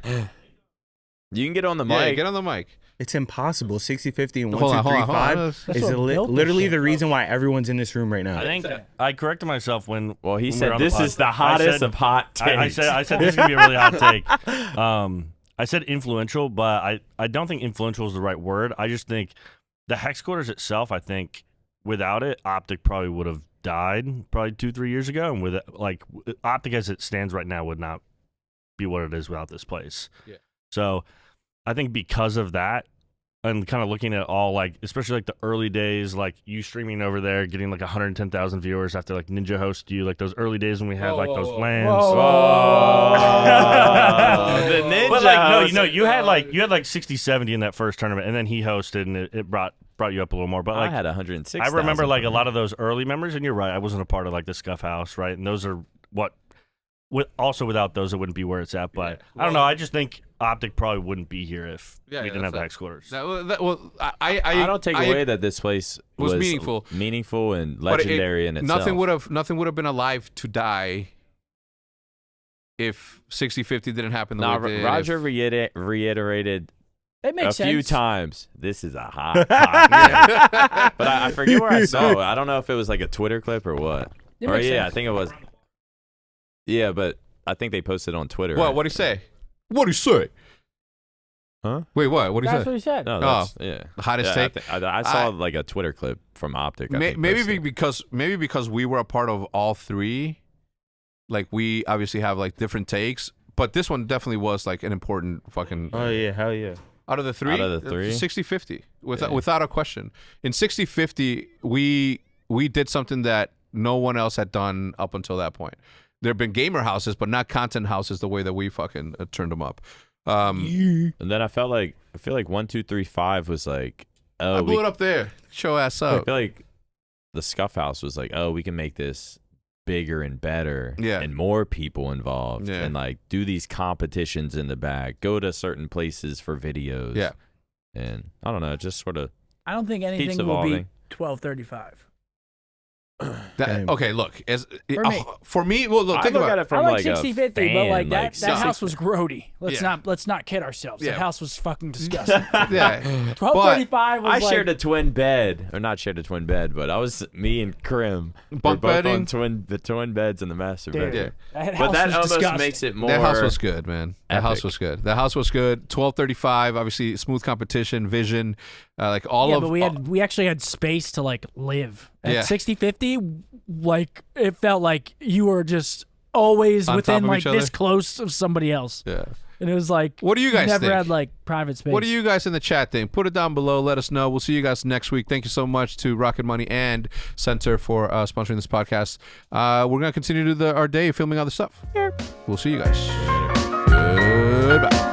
Speaker 1: You can get on the
Speaker 2: Yeah,
Speaker 1: mic.
Speaker 2: get on the mic.
Speaker 4: It's impossible. 60/50 and 1,
Speaker 2: Hold
Speaker 4: 2,
Speaker 2: on,
Speaker 4: 3,
Speaker 2: hold on,
Speaker 4: 5
Speaker 2: hold on.
Speaker 3: That's
Speaker 4: is
Speaker 3: what built this
Speaker 4: literally
Speaker 3: shit,
Speaker 4: the
Speaker 3: bro.
Speaker 4: reason why everyone's in this room right now.
Speaker 6: I think I corrected myself when.
Speaker 1: Well, he
Speaker 6: when we
Speaker 1: said
Speaker 6: were on the
Speaker 1: this
Speaker 6: pod.
Speaker 1: is the hottest
Speaker 6: I
Speaker 1: of hot takes.
Speaker 6: I said this is gonna be a really hot take. I said influential, but I don't think influential is the right word. I just think the HECZQUARTERS itself. I think without it, OpTic probably would have died probably 2-3 years ago, and with it, like OpTic as it stands right now would not be what it is without this place.
Speaker 2: Yeah.
Speaker 6: So I think because of that, and kind of looking at all like, especially like the early days, like you streaming over there, getting like 110,000 viewers after like Ninja host you, like those early days when we had like those LANs.
Speaker 1: The ninja.
Speaker 6: But like
Speaker 1: host.
Speaker 6: no, you had like 60, 70 in that first tournament, and then he hosted, and it brought you up a little more. But like
Speaker 1: I had 106.
Speaker 6: I remember like a lot of those early memories, and you're right, I wasn't a part of like the Scuff House, right? And those are what. Also, without those, it wouldn't be where it's at. But
Speaker 2: Yeah.
Speaker 6: I don't know. I just think OpTic probably wouldn't be here if we didn't have the HECZQUARTERS.
Speaker 2: I
Speaker 1: don't take away that this place
Speaker 2: was
Speaker 1: meaningful and
Speaker 2: but
Speaker 1: legendary in itself.
Speaker 2: Nothing would have been alive to die if 60/50 didn't happen the way it did.
Speaker 1: Roger reiterated
Speaker 3: It makes
Speaker 1: a few
Speaker 3: sense.
Speaker 1: times. This is a hot take. But I forget where I saw it. I don't know if it was like a Twitter clip or what.
Speaker 3: It
Speaker 1: Or
Speaker 3: makes
Speaker 1: yeah,
Speaker 3: sense.
Speaker 1: I think it was. Yeah, but I think they posted on Twitter.
Speaker 2: What?
Speaker 1: right?
Speaker 2: What'd he say? What'd he say?
Speaker 1: Huh?
Speaker 2: Wait, what? What'd he
Speaker 3: That's
Speaker 2: say?
Speaker 3: what he said.
Speaker 1: No, that's, yeah.
Speaker 2: The hottest
Speaker 1: Yeah,
Speaker 2: take.
Speaker 1: I saw like a Twitter clip from OpTic. I think,
Speaker 2: Maybe
Speaker 1: posted.
Speaker 2: because we were a part of all three. Like we obviously have like different takes, but this one definitely was like an important fucking.
Speaker 4: Oh yeah, hell yeah.
Speaker 2: Out of the three?
Speaker 1: Out of the three?
Speaker 2: 60/50.
Speaker 1: Yeah.
Speaker 2: Without a question. In 60/50, we did something that no one else had done up until that point. There have been gamer houses, but not content houses the way that we fucking turned them up.
Speaker 1: And then I feel like 1, 2, 3, 5 was like, oh,
Speaker 2: I blew it up there. Show ass
Speaker 1: I
Speaker 2: up.
Speaker 1: feel like the Scuff House was like, oh, we can make this bigger and better,
Speaker 2: Yeah.
Speaker 1: and more people involved,
Speaker 2: Yeah.
Speaker 1: and like do these competitions in the back, go to certain places for videos.
Speaker 2: Yeah.
Speaker 1: And I don't know, just sort of
Speaker 3: I don't think
Speaker 1: keeps
Speaker 3: anything will
Speaker 1: evolving.
Speaker 3: be 12:35.
Speaker 2: Okay, look.
Speaker 3: For me.
Speaker 2: Well, look,
Speaker 1: I
Speaker 2: think
Speaker 1: look
Speaker 2: about
Speaker 1: at
Speaker 2: it.
Speaker 1: it from
Speaker 3: I like
Speaker 1: like
Speaker 3: 60/50,
Speaker 1: a fan,
Speaker 3: but like that
Speaker 2: so-
Speaker 3: house was grody. Let's not kid ourselves.
Speaker 2: Yeah.
Speaker 3: The house was fucking disgusting.
Speaker 2: Yeah.
Speaker 3: 12:35 was
Speaker 1: I
Speaker 3: like,
Speaker 1: shared a twin bed, or not shared a twin bed, but I was me and Krim.
Speaker 2: Bunk
Speaker 1: were both
Speaker 2: bedding?
Speaker 1: on the twin beds in the master
Speaker 3: Dude,
Speaker 1: bedroom.
Speaker 3: that
Speaker 1: But
Speaker 3: house
Speaker 1: that
Speaker 3: was
Speaker 1: almost
Speaker 3: disgusting.
Speaker 1: makes it more.
Speaker 2: That house was good, man. That house
Speaker 1: epic.
Speaker 2: was good. That house was good. 12:35, obviously smooth competition, vision, like all
Speaker 3: yeah,
Speaker 2: of.
Speaker 3: but we actually had space to like live. At
Speaker 2: Yeah.
Speaker 3: 60/50, like it felt like you were just always
Speaker 2: On top
Speaker 3: within
Speaker 2: of
Speaker 3: like
Speaker 2: each other?
Speaker 3: this close of somebody else.
Speaker 2: Yeah.
Speaker 3: And it was like,
Speaker 2: What do you guys
Speaker 3: never
Speaker 2: think?
Speaker 3: had like private space.
Speaker 2: What do you guys in the chat think? Put it down below. Let us know. We'll see you guys next week. Thank you so much to Rocket Money and Center for sponsoring this podcast. We're gonna continue to do our day filming other stuff. We'll see you guys. Goodbye.